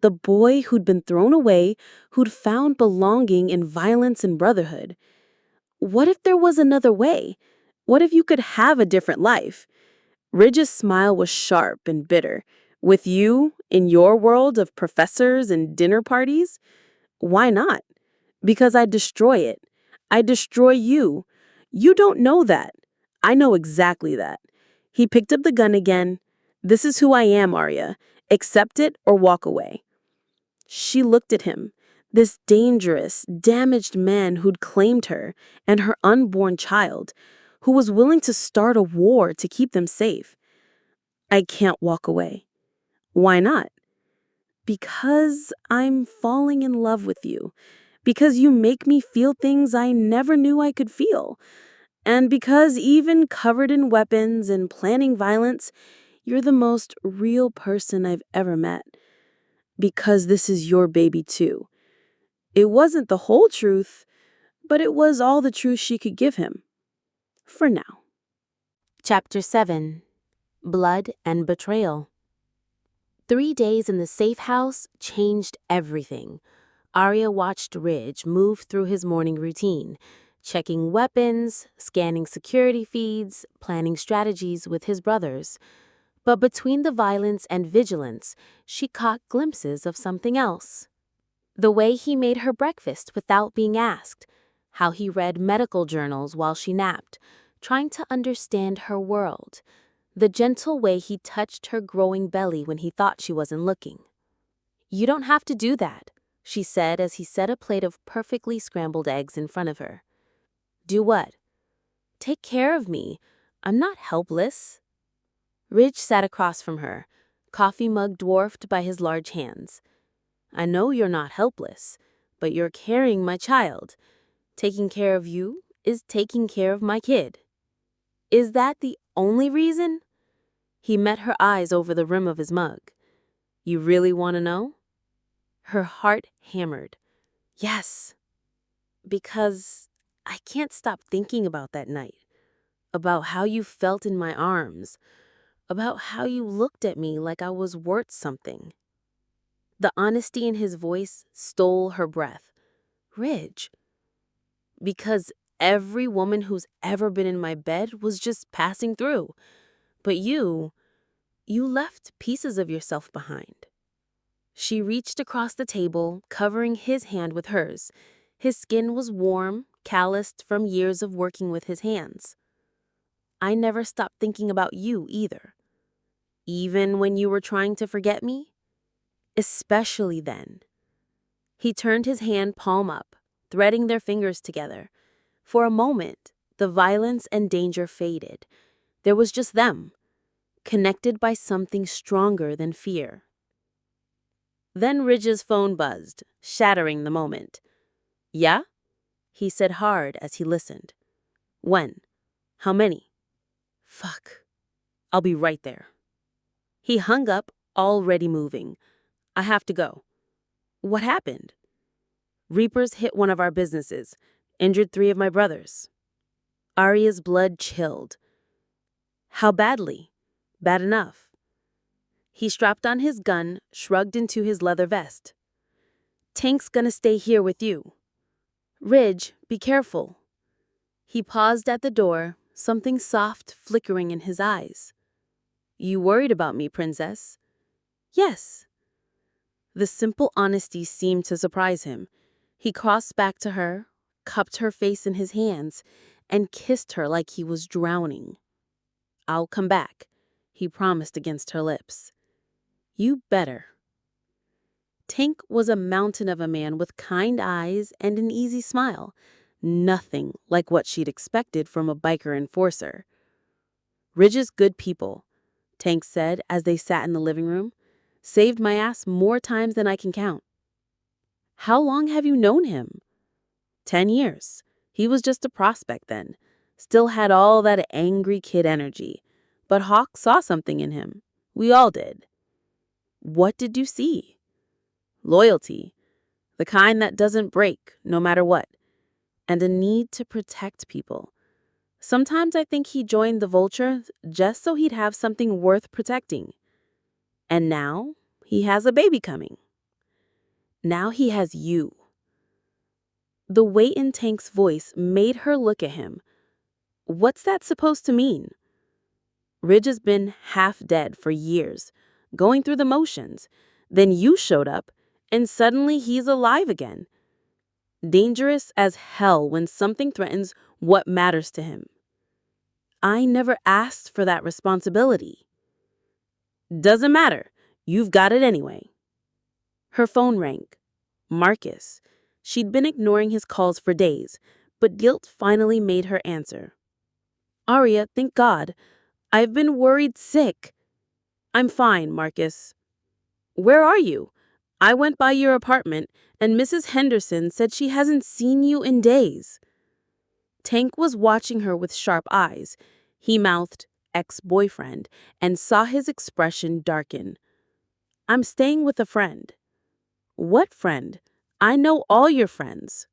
The boy who'd been thrown away, who'd found belonging in violence and brotherhood. What if there was another way? What if you could have a different life? Ridge's smile was sharp and bitter. With you, in your world of professors and dinner parties? Why not? Because I destroy it. I destroy you. You don't know that. I know exactly that. He picked up the gun again. This is who I am, Aria. Accept it or walk away. She looked at him, this dangerous, damaged man who'd claimed her and her unborn child, who was willing to start a war to keep them safe. I can't walk away. Why not? Because I'm falling in love with you. Because you make me feel things I never knew I could feel. And because even covered in weapons and planning violence, you're the most real person I've ever met. Because this is your baby too. It wasn't the whole truth, but it was all the truth she could give him. For now. Chapter 7. Blood and Betrayal. 3 days in the safe house changed everything. Aria watched Ridge move through his morning routine, checking weapons, scanning security feeds, planning strategies with his brothers. But between the violence and vigilance, she caught glimpses of something else. The way he made her breakfast without being asked, how he read medical journals while she napped, trying to understand her world. the gentle way he touched her growing belly when he thought she wasn't looking. "You don't have to do that," she said as he set a plate of perfectly scrambled eggs in front of her. "Do what?" "Take care of me. I'm not helpless." Ridge sat across from her, coffee mug dwarfed by his large hands. "I know you're not helpless, but you're carrying my child. Taking care of you is taking care of my kid." "Is that the only reason?" He met her eyes over the rim of his mug. "You really want to know?" Her heart hammered. "Yes." "Because I can't stop thinking about that night. About how you felt in my arms. About how you looked at me like I was worth something." The honesty in his voice stole her breath. "Ridge." "Because every woman who's ever been in my bed was just passing through. But you left pieces of yourself behind." She reached across the table, covering his hand with hers. His skin was warm, calloused from years of working with his hands. "I never stopped thinking about you either. Even when you were trying to forget me? Especially then." He turned his hand palm up, threading their fingers together. For a moment, the violence and danger faded. There was just them, connected by something stronger than fear. Then Ridge's phone buzzed, shattering the moment. "Yeah?" he said hard as he listened. "When? How many?" "Fuck. I'll be right there." He hung up, already moving. "I have to go." "What happened?" "Reapers hit one of our businesses, injured 3 of my brothers." Aria's blood chilled. "How badly?" "Bad enough." He strapped on his gun, shrugged into his leather vest. "Tank's gonna stay here with you." "Ridge, be careful." He paused at the door, something soft flickering in his eyes. "You worried about me, princess?" "Yes." The simple honesty seemed to surprise him. He crossed back to her, cupped her face in his hands, and kissed her like he was drowning. "I'll come back," he promised against her lips. "You better." Tank was a mountain of a man with kind eyes and an easy smile. Nothing like what she'd expected from a biker enforcer. "Ridge's good people," Tank said as they sat in the living room. "Saved my ass more times than I can count." "How long have you known him?" 10 years. He was just a prospect then. Still had all that angry kid energy. But Hawk saw something in him. We all did. "What did you see?" "Loyalty. The kind that doesn't break, no matter what. And a need to protect people. Sometimes I think he joined the Vulture just so he'd have something worth protecting. And now he has a baby coming. Now he has you." The weight in Tank's voice made her look at him. "What's that supposed to mean?" "Ridge has been half dead for years, going through the motions. Then you showed up, and suddenly he's alive again. Dangerous as hell when something threatens what matters to him." "I never asked for that responsibility." "Doesn't matter. You've got it anyway." Her phone rang. Marcus. She'd been ignoring his calls for days, but guilt finally made her answer. "Aria, thank God. I've been worried sick." "I'm fine, Marcus." "Where are you? I went by your apartment, and Mrs. Henderson said she hasn't seen you in days." Tank was watching her with sharp eyes. He mouthed, "Ex-boyfriend," and saw his expression darken. "I'm staying with a friend." "What friend? I know all your friends."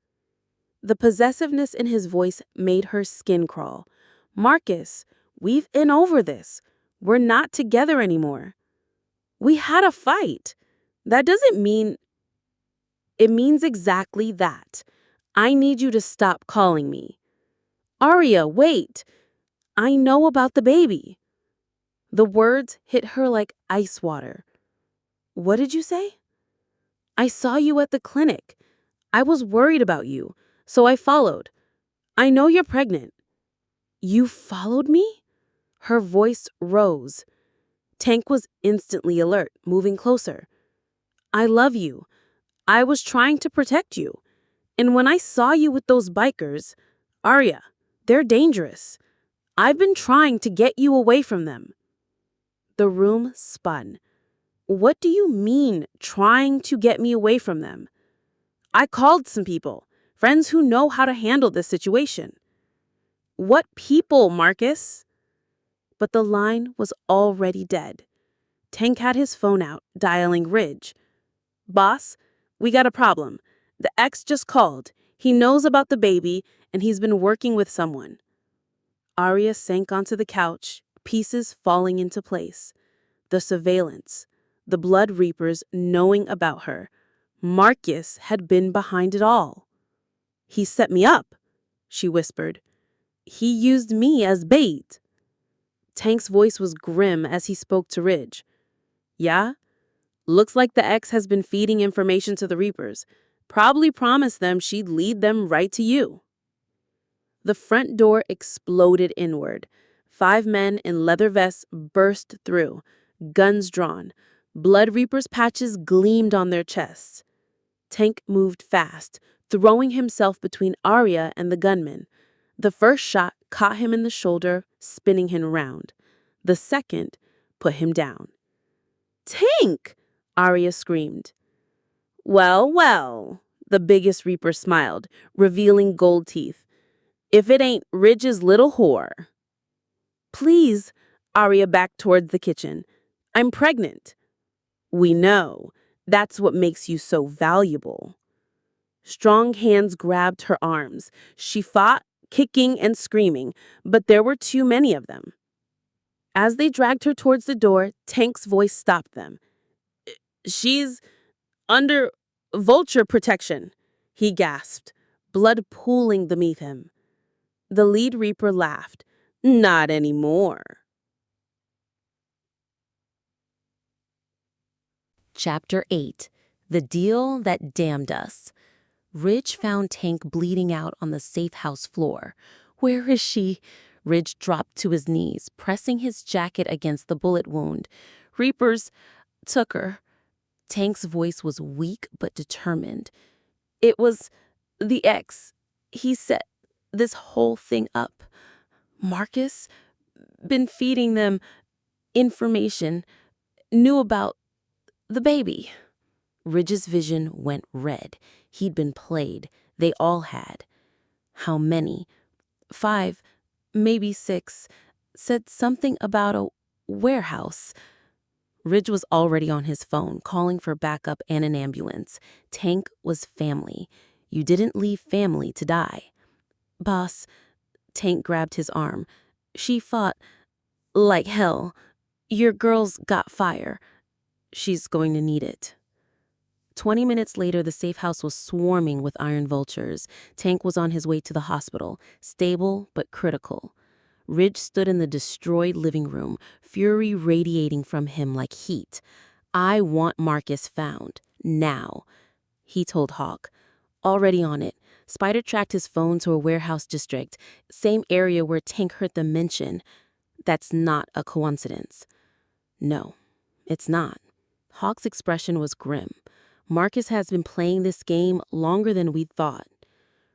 The possessiveness in his voice made her skin crawl. "Marcus, we've been over this. We're not together anymore." "We had a fight." "That doesn't mean—" "It means exactly that. I need you to stop calling me." "Aria, wait. I know about the baby." The words hit her like ice water. "What did you say?" "I saw you at the clinic. I was worried about you, so I followed. I know you're pregnant." "You followed me?" Her voice rose. Tank was instantly alert, moving closer. I love you. I was trying to protect you. And when I saw you with those bikers, Aria, they're dangerous. I've been trying to get you away from them. The room spun. What do you mean, trying to get me away from them? I called some people, friends who know how to handle this situation. What people, Marcus? But the line was already dead. Tank had his phone out, dialing Ridge. Boss, we got a problem. The ex just called. He knows about the baby, and he's been working with someone. Aria sank onto the couch, pieces falling into place. The surveillance, the Blood Reapers knowing about her. Marcus had been behind it all. He set me up, she whispered. He used me as bait. Tank's voice was grim as he spoke to Ridge. Yeah? Looks like the ex has been feeding information to the Reapers. Probably promised them she'd lead them right to you. The front door exploded inward. 5 men in leather vests burst through, guns drawn. Blood Reapers' patches gleamed on their chests. Tank moved fast, throwing himself between Aria and the gunman. The first shot caught him in the shoulder, spinning him around. The second put him down. Tank! Aria screamed. Well, well, the biggest Reaper smiled, revealing gold teeth. If it ain't Ridge's little whore. Please, Aria backed towards the kitchen. I'm pregnant. We know. That's what makes you so valuable. Strong hands grabbed her arms. She fought, kicking and screaming, but there were too many of them. As they dragged her towards the door, Tank's voice stopped them. She's under vulture protection, he gasped, blood pooling beneath him. The lead Reaper laughed. Not anymore. Chapter 8. The Deal That Damned Us. Ridge found Tank bleeding out on the safe house floor. Where is she? Ridge dropped to his knees, pressing his jacket against the bullet wound. Reapers took her. Tank's voice was weak but determined. It was the ex. He set this whole thing up. Marcus? Been feeding them information. Knew about the baby. Ridge's vision went red. He'd been played. They all had. How many? 5, maybe 6. Said something about a warehouse. Ridge was already on his phone, calling for backup and an ambulance. Tank was family. You didn't leave family to die. Boss, Tank grabbed his arm. She fought like hell. Your girl's got fire. She's going to need it. 20 minutes later, the safe house was swarming with iron vultures. Tank was on his way to the hospital, stable but critical. Ridge stood in the destroyed living room, fury radiating from him like heat. I want Marcus found. Now, he told Hawk. Already on it. Spider tracked his phone to a warehouse district, same area where Tank heard them mention. That's not a coincidence. No, it's not. Hawk's expression was grim. Marcus has been playing this game longer than we'd thought.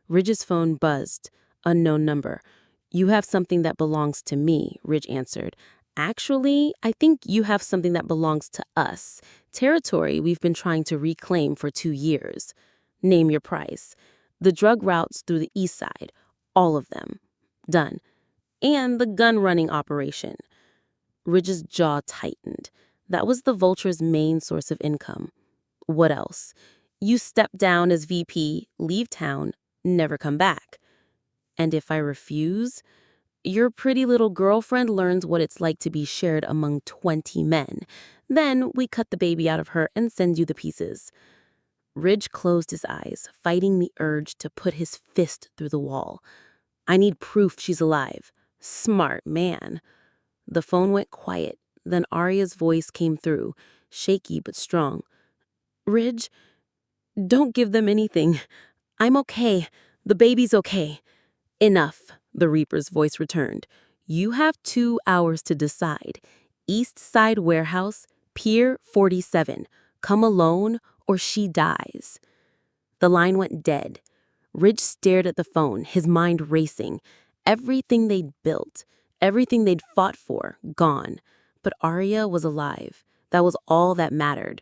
Ridge's phone buzzed. Unknown number. You have something that belongs to me, Ridge answered. Actually, I think you have something that belongs to us. Territory we've been trying to reclaim for 2 years. Name your price. The drug routes through the east side. All of them. Done. And the gun-running operation. Ridge's jaw tightened. That was the Vulture's main source of income. What else? You step down as VP, leave town, never come back. And if I refuse, your pretty little girlfriend learns what it's like to be shared among 20 men. Then we cut the baby out of her and send you the pieces. Ridge closed his eyes, fighting the urge to put his fist through the wall. I need proof she's alive. Smart man. The phone went quiet. Then Aria's voice came through, shaky but strong. Ridge, don't give them anything. I'm okay. The baby's okay. Enough, the Reaper's voice returned. You have 2 hours to decide. East Side Warehouse, Pier 47. Come alone or she dies. The line went dead. Ridge stared at the phone, his mind racing. Everything they'd built, everything they'd fought for, gone. But Aria was alive. That was all that mattered.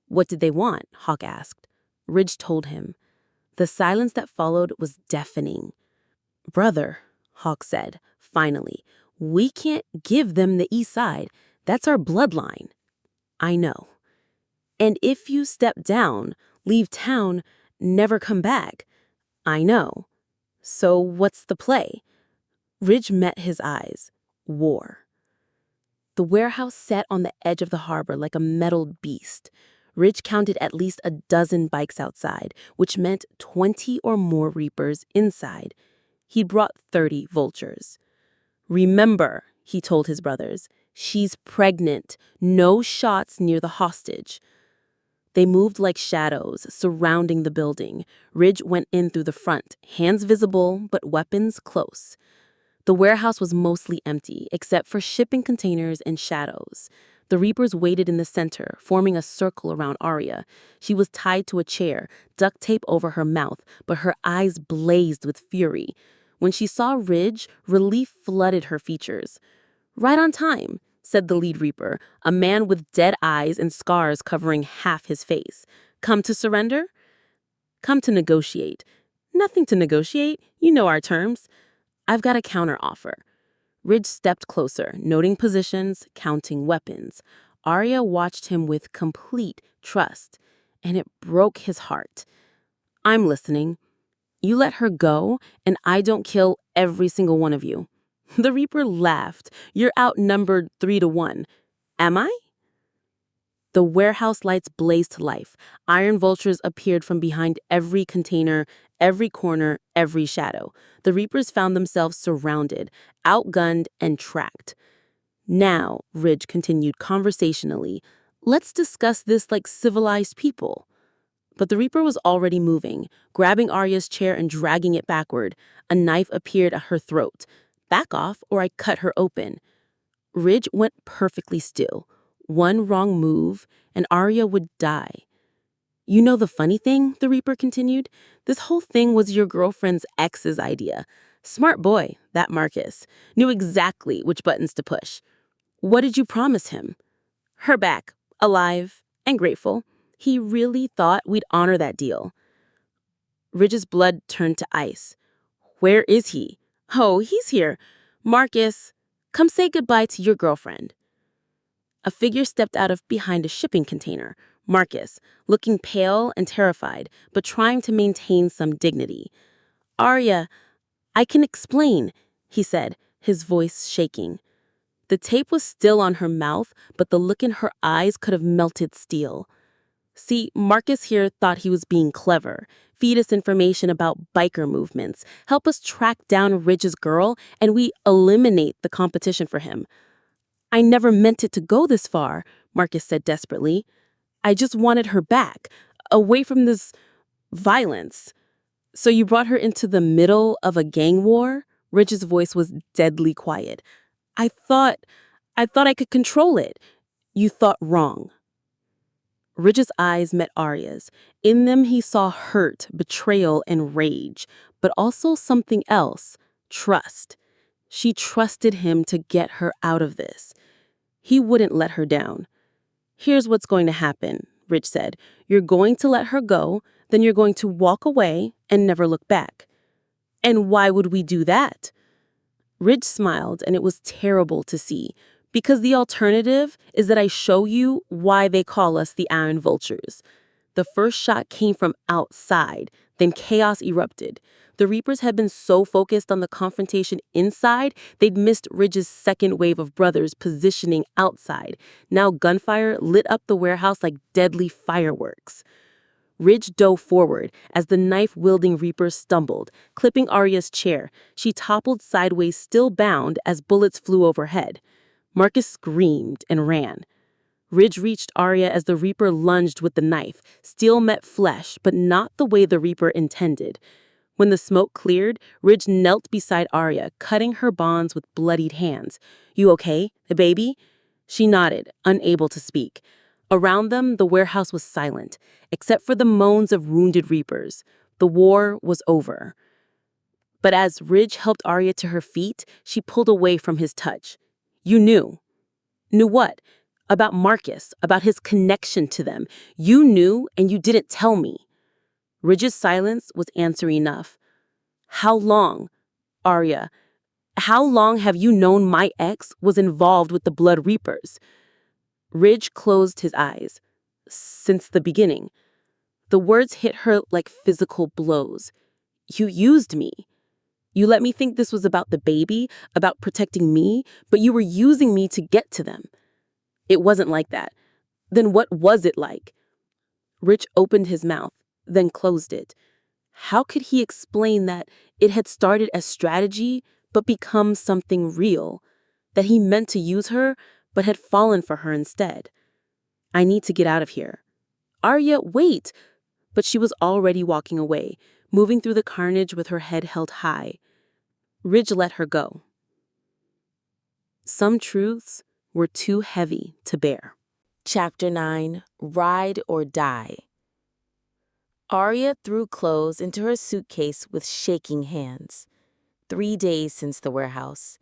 What did they want? Hawk asked. Ridge told him. The silence that followed was deafening. Brother, Hawk said, finally, we can't give them the East Side. That's our bloodline. I know. And if you step down, leave town, never come back. I know. So what's the play? Ridge met his eyes. War. The warehouse sat on the edge of the harbor like a metal beast. Ridge counted at least a dozen bikes outside, which meant 20 or more reapers inside. He'd brought 30 vultures. Remember, he told his brothers, she's pregnant. No shots near the hostage. They moved like shadows, surrounding the building. Ridge went in through the front, hands visible, but weapons close. The warehouse was mostly empty, except for shipping containers and shadows. The Reapers waited in the center, forming a circle around Aria. She was tied to a chair, duct tape over her mouth, but her eyes blazed with fury. When she saw Ridge, relief flooded her features. Right on time, said the lead Reaper, a man with dead eyes and scars covering half his face. Come to surrender? Come to negotiate. Nothing to negotiate. You know our terms. I've got a counteroffer. Ridge stepped closer, noting positions, counting weapons. Aria watched him with complete trust, and it broke his heart. I'm listening. You let her go, and I don't kill every single one of you. The Reaper laughed. You're outnumbered 3-1. Am I? The warehouse lights blazed to life. Iron vultures appeared from behind every container, every corner, every shadow. The Reapers found themselves surrounded, outgunned, and tracked. Now, Ridge continued conversationally, let's discuss this like civilized people. But the Reaper was already moving, grabbing Arya's chair and dragging it backward. A knife appeared at her throat. Back off, or I cut her open. Ridge went perfectly still. One wrong move, and Aria would die. You know the funny thing, the Reaper continued? This whole thing was your girlfriend's ex's idea. Smart boy, that Marcus. Knew exactly which buttons to push. What did you promise him? Her back, alive, and grateful. He really thought we'd honor that deal. Ridge's blood turned to ice. Where is he? Oh, he's here. Marcus, come say goodbye to your girlfriend. A figure stepped out of behind a shipping container. Marcus, looking pale and terrified, but trying to maintain some dignity. Aria, I can explain, he said, his voice shaking. The tape was still on her mouth, but the look in her eyes could have melted steel. See, Marcus here thought he was being clever, feed us information about biker movements, help us track down Ridge's girl, and we eliminate the competition for him. I never meant it to go this far, Marcus said desperately. I just wanted her back, away from this violence. So you brought her into the middle of a gang war? Ridge's voice was deadly quiet. I thought I could control it. You thought wrong. Ridge's eyes met Arya's. In them he saw hurt, betrayal, and rage, but also something else, trust. She trusted him to get her out of this. He wouldn't let her down. Here's what's going to happen, Ridge said. You're going to let her go, then you're going to walk away and never look back. And why would we do that? Ridge smiled, and it was terrible to see, because the alternative is that I show you why they call us the Iron Vultures. The first shot came from outside, then chaos erupted. The Reapers had been so focused on the confrontation inside, they'd missed Ridge's second wave of brothers positioning outside. Now gunfire lit up the warehouse like deadly fireworks. Ridge dove forward as the knife-wielding Reaper stumbled, clipping Arya's chair. She toppled sideways, still bound, as bullets flew overhead. Marcus screamed and ran. Ridge reached Aria as the Reaper lunged with the knife. Steel met flesh, but not the way the Reaper intended. When the smoke cleared, Ridge knelt beside Aria, cutting her bonds with bloodied hands. "You okay? The baby?" She nodded, unable to speak. Around them, the warehouse was silent, except for the moans of wounded reapers. The war was over. But as Ridge helped Aria to her feet, she pulled away from his touch. "You knew." "Knew what?" "About Marcus, about his connection to them. You knew, and you didn't tell me." Ridge's silence was answer enough. "How long, Aria, how long have you known my ex was involved with the Blood Reapers?" Ridge closed his eyes. "Since the beginning." The words hit her like physical blows. "You used me. You let me think this was about the baby, about protecting me, but you were using me to get to them." "It wasn't like that." "Then what was it like?" Rich opened his mouth, then closed it. How could he explain that it had started as strategy, but become something real? That he meant to use her, but had fallen for her instead? "I need to get out of here." "Arya, wait!" But she was already walking away, moving through the carnage with her head held high. Ridge let her go. Some truths were too heavy to bear. Chapter 9, Ride or Die. Aria threw clothes into her suitcase with shaking hands. 3 days since the warehouse.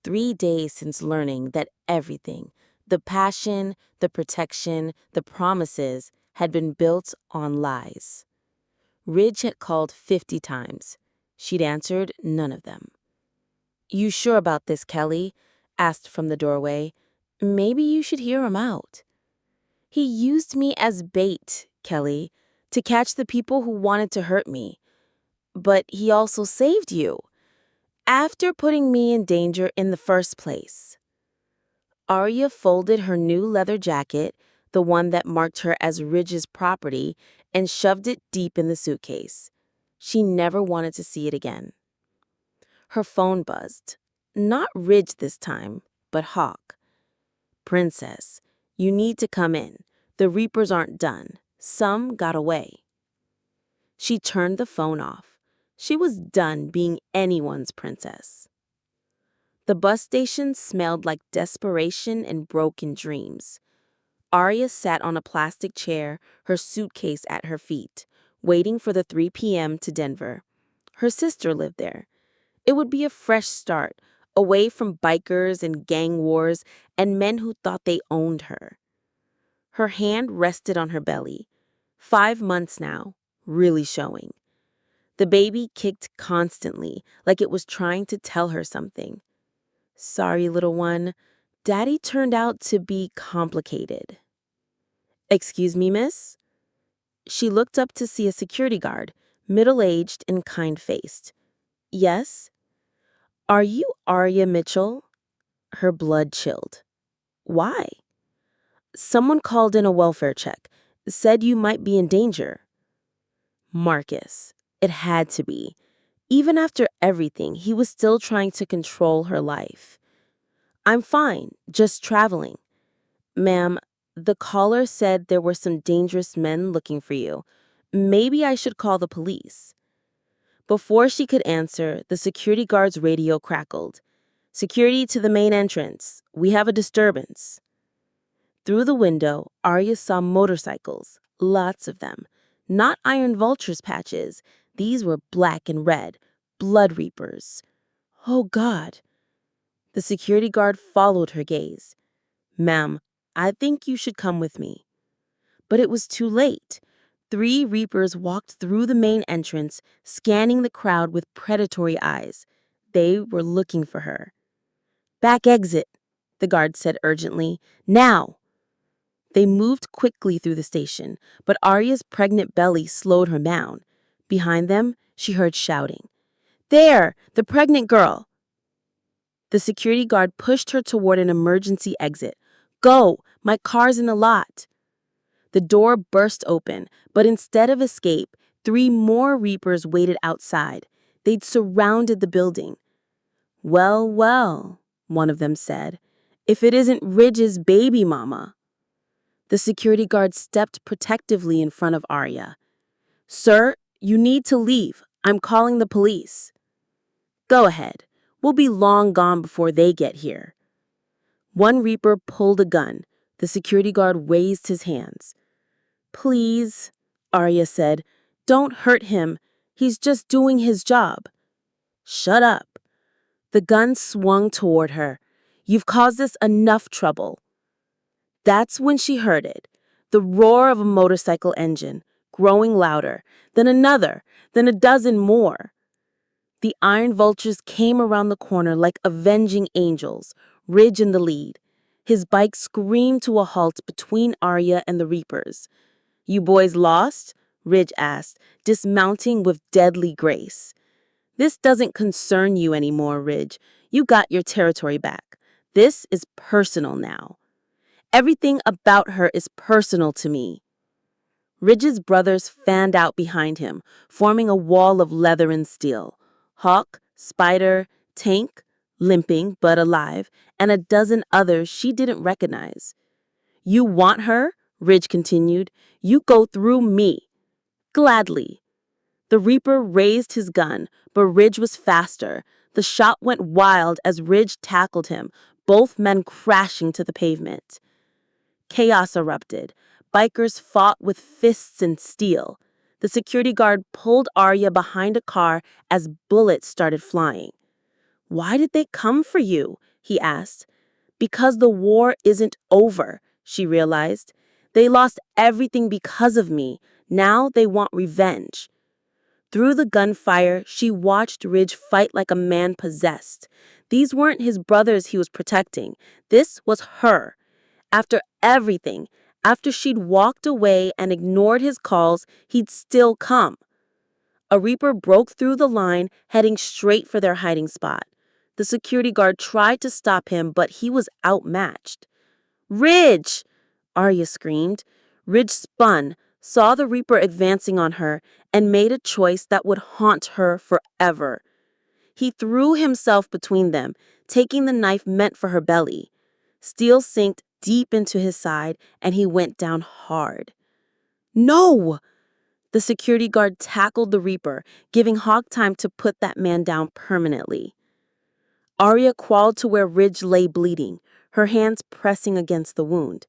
3 days since learning that everything, the passion, the protection, the promises, had been built on lies. Ridge had called 50 times. She'd answered none of them. "You sure about this, Kelly?" asked from the doorway. "Maybe you should hear him out." "He used me as bait, Kelly, to catch the people who wanted to hurt me. But he also saved you, after putting me in danger in the first place." Aria folded her new leather jacket, the one that marked her as Ridge's property, and shoved it deep in the suitcase. She never wanted to see it again. Her phone buzzed. Not Ridge this time, but Hawk. "Princess, you need to come in. The Reapers aren't done. Some got away." She turned the phone off. She was done being anyone's princess. The bus station smelled like desperation and broken dreams. Aria sat on a plastic chair, her suitcase at her feet, waiting for the 3 p.m. to Denver. Her sister lived there. It would be a fresh start, away from bikers and gang wars and men who thought they owned her. Her hand rested on her belly. 5 months now, really showing. The baby kicked constantly, like it was trying to tell her something. "Sorry, little one. Daddy turned out to be complicated." "Excuse me, miss?" She looked up to see a security guard, middle-aged and kind-faced. "Yes?" "Are you Aria Mitchell?" Her blood chilled. "Why?" "Someone called in a welfare check. Said you might be in danger." Marcus. It had to be. Even after everything, he was still trying to control her life. "I'm fine, just traveling." "Ma'am, the caller said there were some dangerous men looking for you. Maybe I should call the police." Before she could answer, the security guard's radio crackled. "Security to the main entrance. We have a disturbance." Through the window, Arya saw motorcycles, lots of them. Not Iron Vulture's patches. These were black and red, blood reapers. Oh, God. The security guard followed her gaze. "Ma'am, I think you should come with me." But it was too late. 3 reapers walked through the main entrance, scanning the crowd with predatory eyes. They were looking for her. "Back exit," the guard said urgently. "Now!" They moved quickly through the station, but Arya's pregnant belly slowed her down. Behind them, she heard shouting. "There! The pregnant girl!" The security guard pushed her toward an emergency exit. "Go! My car's in the lot." The door burst open, but instead of escape, 3 more Reapers waited outside. They'd surrounded the building. "Well, well," one of them said, "if it isn't Ridge's baby mama." The security guard stepped protectively in front of Arya. "Sir, you need to leave. I'm calling the police. Go ahead. We'll be long gone before they get here. One Reaper pulled a gun. The security guard raised his hands. Please, Aria said, don't hurt him. He's just doing his job. Shut up. The gun swung toward her. You've caused us enough trouble. That's when she heard it. The roar of a motorcycle engine, growing louder, then another, then a dozen more. The iron vultures came around the corner like avenging angels, Ridge in the lead. His bike screamed to a halt between Aria and the Reapers. You boys lost? Ridge asked, dismounting with deadly grace. This doesn't concern you anymore, Ridge. You got your territory back. This is personal now. Everything about her is personal to me. Ridge's brothers fanned out behind him, forming a wall of leather and steel. Hawk, Spider, Tank, limping but alive, and a dozen others she didn't recognize. You want her? Ridge continued. You go through me. Gladly. The Reaper raised his gun, but Ridge was faster. The shot went wild as Ridge tackled him, both men crashing to the pavement. Chaos erupted. Bikers fought with fists and steel. The security guard pulled Aria behind a car as bullets started flying. Why did they come for you? He asked. Because the war isn't over, she realized. They lost everything because of me. Now they want revenge. Through the gunfire, she watched Ridge fight like a man possessed. These weren't his brothers he was protecting. This was her. After everything, after she'd walked away and ignored his calls, he'd still come. A Reaper broke through the line, heading straight for their hiding spot. The security guard tried to stop him, but he was outmatched. Ridge! Aria screamed. Ridge spun, saw the Reaper advancing on her, and made a choice that would haunt her forever. He threw himself between them, taking the knife meant for her belly. Steel sank deep into his side, and he went down hard. No! The security guard tackled the Reaper, giving Hawk time to put that man down permanently. Aria crawled to where Ridge lay bleeding, her hands pressing against the wound.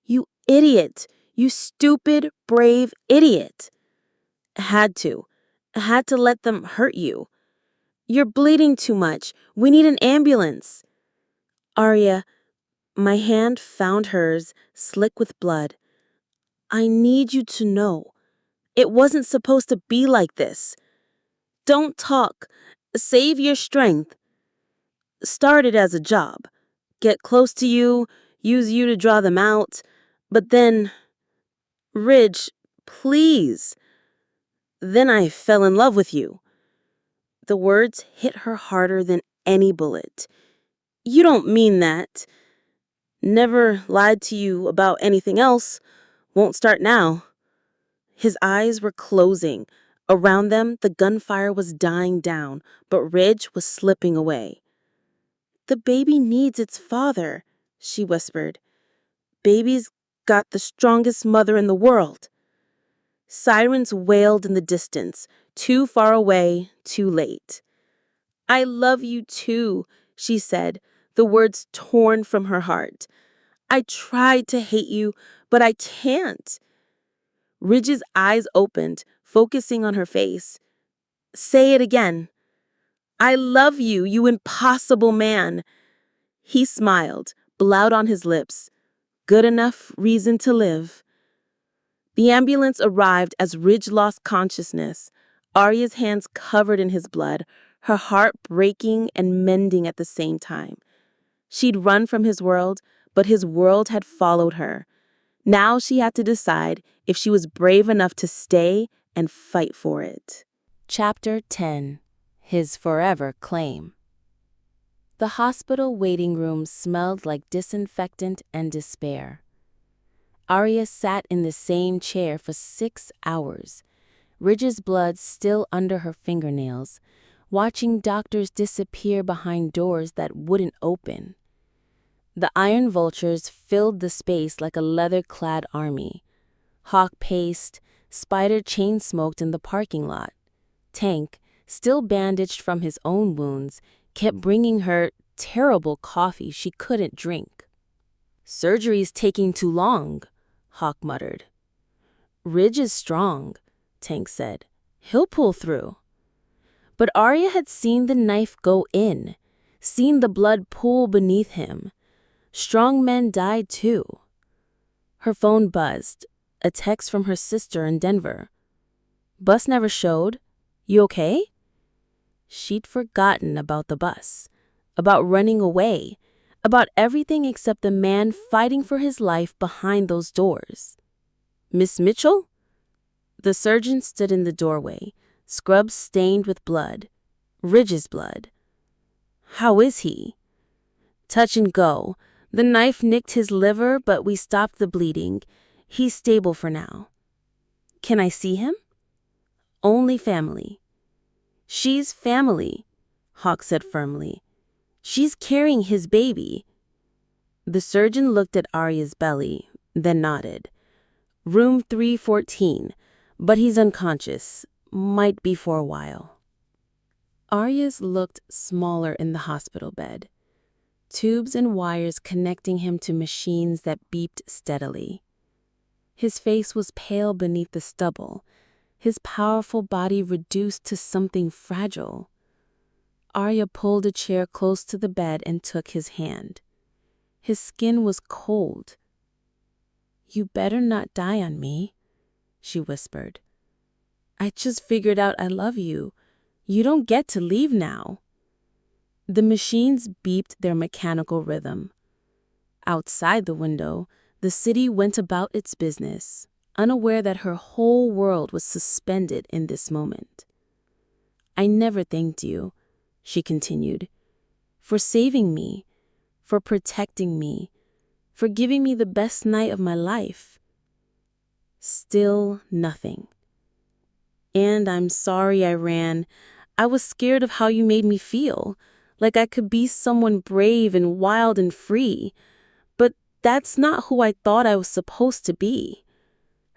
You idiot! You stupid, brave idiot! Had to let them hurt you. You're bleeding too much. We need an ambulance. Aria, my hand found hers, slick with blood. I need you to know. It wasn't supposed to be like this. Don't talk. Save your strength. Started as a job. Get close to you, use you to draw them out. But then, Ridge, please. Then I fell in love with you. The words hit her harder than any bullet. You don't mean that. Never lied to you about anything else. Won't start now. His eyes were closing. Around them, the gunfire was dying down, but Ridge was slipping away. The baby needs its father, she whispered. Baby's got the strongest mother in the world. Sirens wailed in the distance, too far away, too late. I love you too, she said, the words torn from her heart. I tried to hate you, but I can't. Ridge's eyes opened, focusing on her face. Say it again. I love you, you impossible man. He smiled, blood on his lips. Good enough reason to live. The ambulance arrived as Ridge lost consciousness, Aria's hands covered in his blood, her heart breaking and mending at the same time. She'd run from his world, but his world had followed her. Now she had to decide if she was brave enough to stay and fight for it. Chapter 10. His Forever Claim. The hospital waiting room smelled like disinfectant and despair. Aria sat in the same chair for 6 hours, Ridge's blood still under her fingernails, watching doctors disappear behind doors that wouldn't open. The iron vultures filled the space like a leather-clad army. Hawk paced, Spider chain-smoked in the parking lot. Tank, still bandaged from his own wounds, kept bringing her terrible coffee she couldn't drink. "Surgery's taking too long," Hawk muttered. "Ridge is strong," Tank said. "He'll pull through." But Aria had seen the knife go in, seen the blood pool beneath him. Strong men died too. Her phone buzzed, a text from her sister in Denver. "Bus never showed. You okay?" She'd forgotten about the bus, about running away, about everything except the man fighting for his life behind those doors. "Miss Mitchell?" The surgeon stood in the doorway, scrubs stained with blood, Ridge's blood. "How is he?" "Touch and go. The knife nicked his liver, but we stopped the bleeding. He's stable for now." "Can I see him?" "Only family." "She's family," Hawk said firmly. "She's carrying his baby." The surgeon looked at Aria's belly, then nodded. "Room 314, but he's unconscious. Might be for a while." Aria's looked smaller in the hospital bed. Tubes and wires connecting him to machines that beeped steadily. His face was pale beneath the stubble, his powerful body reduced to something fragile. Aria pulled a chair close to the bed and took his hand. His skin was cold. "You better not die on me," she whispered. "I just figured out I love you. You don't get to leave now." The machines beeped their mechanical rhythm. Outside the window, the city went about its business, unaware that her whole world was suspended in this moment. "I never thanked you," she continued, "for saving me, for protecting me, for giving me the best night of my life." Still nothing. "And I'm sorry I ran. I was scared of how you made me feel, like I could be someone brave and wild and free. But that's not who I thought I was supposed to be."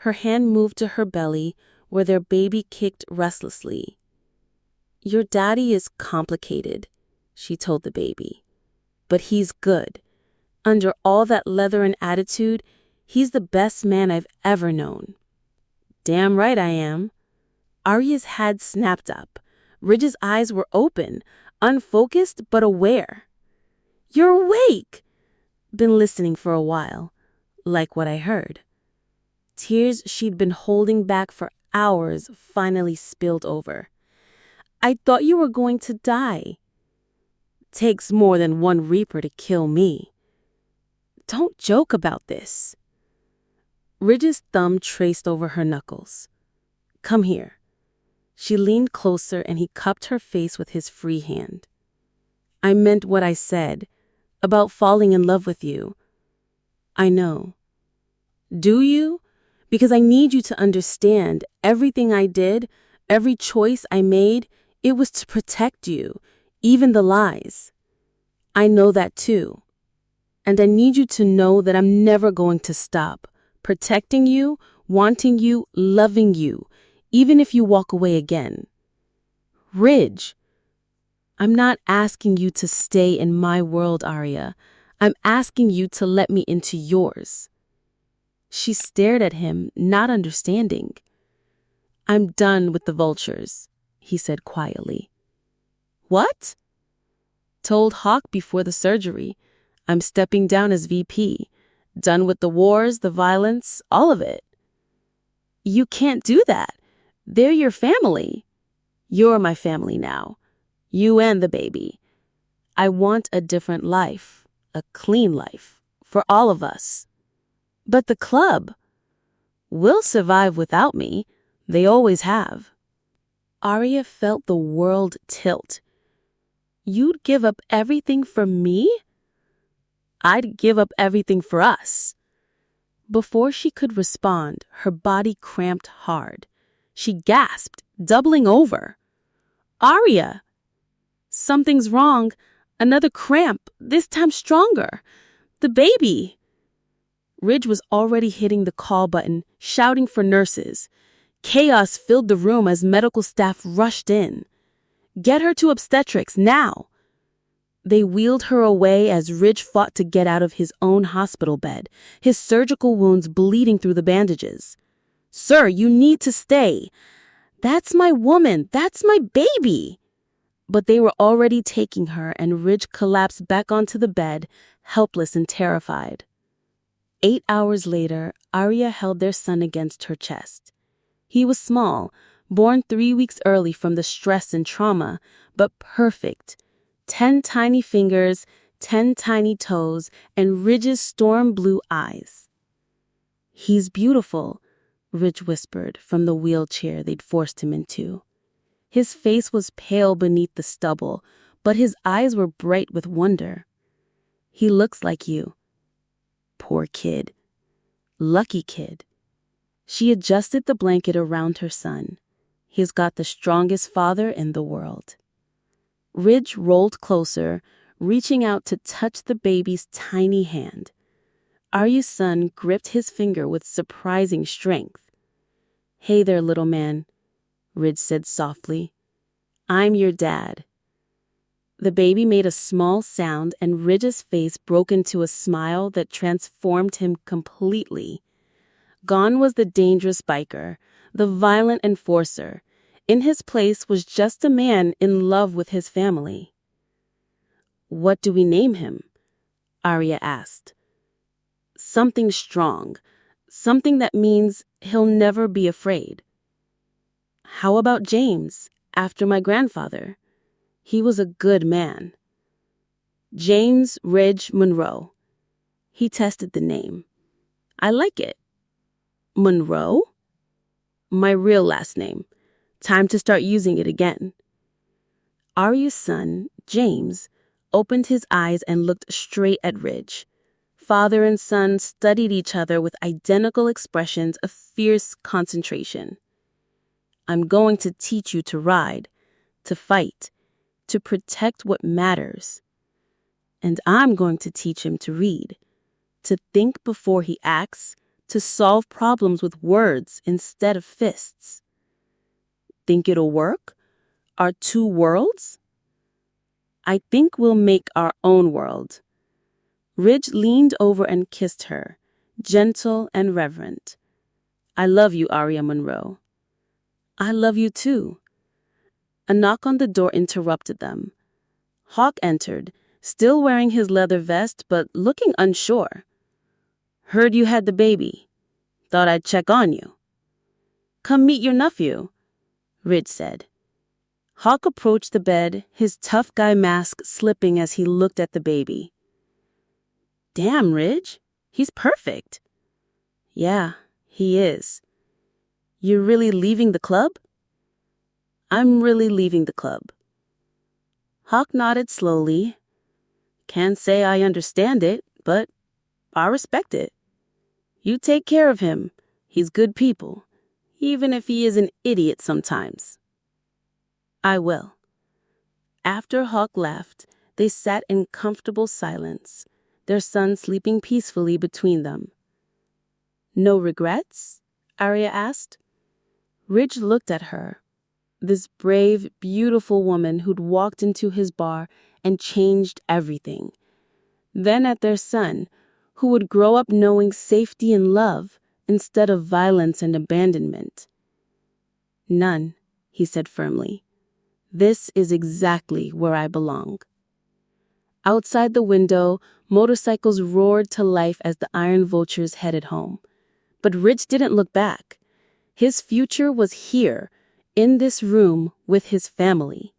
Her hand moved to her belly, where their baby kicked restlessly. "Your daddy is complicated," she told the baby. "But he's good. Under all that leather and attitude, he's the best man I've ever known." "Damn right I am." Aria's head snapped up. Ridge's eyes were open, unfocused but aware. "You're awake!" "Been listening for a while. Like what I heard." Tears she'd been holding back for hours finally spilled over. "I thought you were going to die." "Takes more than one Reaper to kill me." "Don't joke about this." Ridge's thumb traced over her knuckles. "Come here." She leaned closer and he cupped her face with his free hand. "I meant what I said, about falling in love with you." "I know." "Do you? Because I need you to understand everything I did, every choice I made, it was to protect you, even the lies. I know that too. And I need you to know that I'm never going to stop protecting you, wanting you, loving you, even if you walk away again." "Ridge." "I'm not asking you to stay in my world, Aria. I'm asking you to let me into yours." She stared at him, not understanding. "I'm done with the vultures," he said quietly. "What?" "Told Hawk before the surgery. I'm stepping down as VP. Done with the wars, the violence, all of it." "You can't do that. They're your family." "You're my family now. You and the baby. I want a different life, a clean life, for all of us." "But the club." "Will survive without me. They always have." Aria felt the world tilt. "You'd give up everything for me?" "I'd give up everything for us." Before she could respond, her body cramped hard. She gasped, doubling over. "Aria!" "Something's wrong. Another cramp, this time stronger. The baby." Ridge was already hitting the call button, shouting for nurses. Chaos filled the room as medical staff rushed in. "Get her to obstetrics, now!" They wheeled her away as Ridge fought to get out of his own hospital bed, his surgical wounds bleeding through the bandages. "Sir, you need to stay. That's my woman. That's my baby." But they were already taking her, and Ridge collapsed back onto the bed, helpless and terrified. 8 hours later, Aria held their son against her chest. He was small, born 3 weeks early from the stress and trauma, but perfect. 10 tiny fingers, 10 tiny toes, and Ridge's storm blue eyes. "He's beautiful," Ridge whispered from the wheelchair they'd forced him into. His face was pale beneath the stubble, but his eyes were bright with wonder. "He looks like you." "Poor kid. Lucky kid." She adjusted the blanket around her son. "He's got the strongest father in the world." Ridge rolled closer, reaching out to touch the baby's tiny hand. Aria's son gripped his finger with surprising strength. "Hey there, little man," Ridge said softly. "I'm your dad." The baby made a small sound, and Ridge's face broke into a smile that transformed him completely. Gone was the dangerous biker, the violent enforcer. In his place was just a man in love with his family. "What do we name him?" Aria asked. "Something strong. Something that means he'll never be afraid." "How about James, after my grandfather? He was a good man." "James Ridge Monroe." He tested the name. "I like it." "Monroe?" "My real last name. Time to start using it again." Aria's son, James, opened his eyes and looked straight at Ridge. Father and son studied each other with identical expressions of fierce concentration. "I'm going to teach you to ride, to fight, to protect what matters. And I'm going to teach him to read, to think before he acts, to solve problems with words instead of fists." "Think it'll work? Our 2 worlds?" "I think we'll make our own world." Ridge leaned over and kissed her, gentle and reverent. "I love you, Aria Monroe." "I love you too." A knock on the door interrupted them. Hawk entered, still wearing his leather vest but looking unsure. "Heard you had the baby. Thought I'd check on you." "Come meet your nephew," Ridge said. Hawk approached the bed, his tough guy mask slipping as he looked at the baby. "Damn, Ridge, he's perfect." "Yeah, he is." "You're really leaving the club?" "I'm really leaving the club." Hawk nodded slowly. "Can't say I understand it, but I respect it. You take care of him. He's good people, even if he is an idiot sometimes." "I will." After Hawk left, they sat in comfortable silence, their son sleeping peacefully between them. "No regrets?" Aria asked. Ridge looked at her, this brave, beautiful woman who'd walked into his bar and changed everything. Then at their son, who would grow up knowing safety and love instead of violence and abandonment. "None," he said firmly. "This is exactly where I belong." Outside the window, motorcycles roared to life as the iron vultures headed home. But Ridge didn't look back. His future was here, in this room with his family.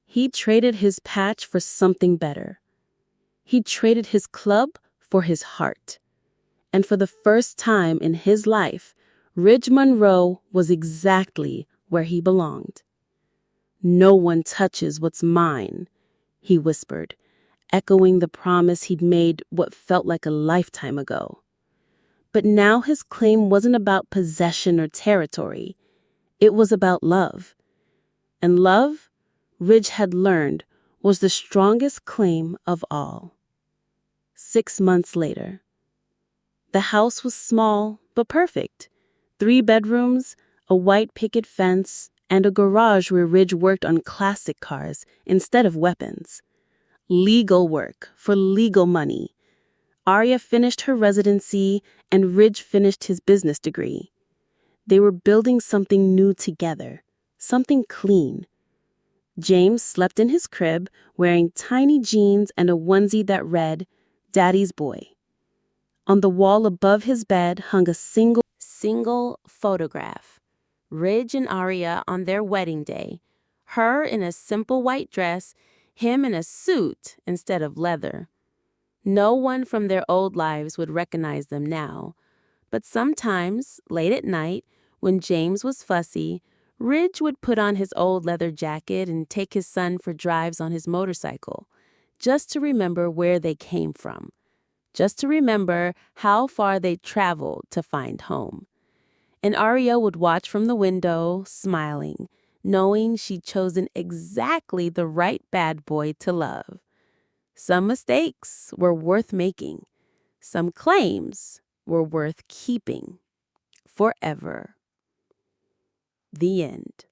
He traded his patch for something better. He traded his club for his heart. And for the first time in his life, Ridge Monroe was exactly where he belonged. "No one touches what's mine," he whispered, echoing the promise he'd made what felt like a lifetime ago. But now his claim wasn't about possession or territory. It was about love. And love, Ridge had learned, was the strongest claim of all. 6 months later. The house was small but perfect. 3 bedrooms, a white picket fence, and a garage where Ridge worked on classic cars instead of weapons. Legal work for legal money. Aria finished her residency and Ridge finished his business degree. They were building something new together, something clean. James slept in his crib wearing tiny jeans and a onesie that read, "Daddy's Boy." On the wall above his bed hung a single photograph. Ridge and Aria on their wedding day. Her in a simple white dress, him in a suit instead of leather. No one from their old lives would recognize them now. But sometimes, late at night, when James was fussy, Ridge would put on his old leather jacket and take his son for drives on his motorcycle, just to remember where they came from, just to remember how far they traveled to find home. And Aria would watch from the window, smiling, knowing she'd chosen exactly the right bad boy to love. Some mistakes were worth making. Some claims were worth keeping. Forever. The end.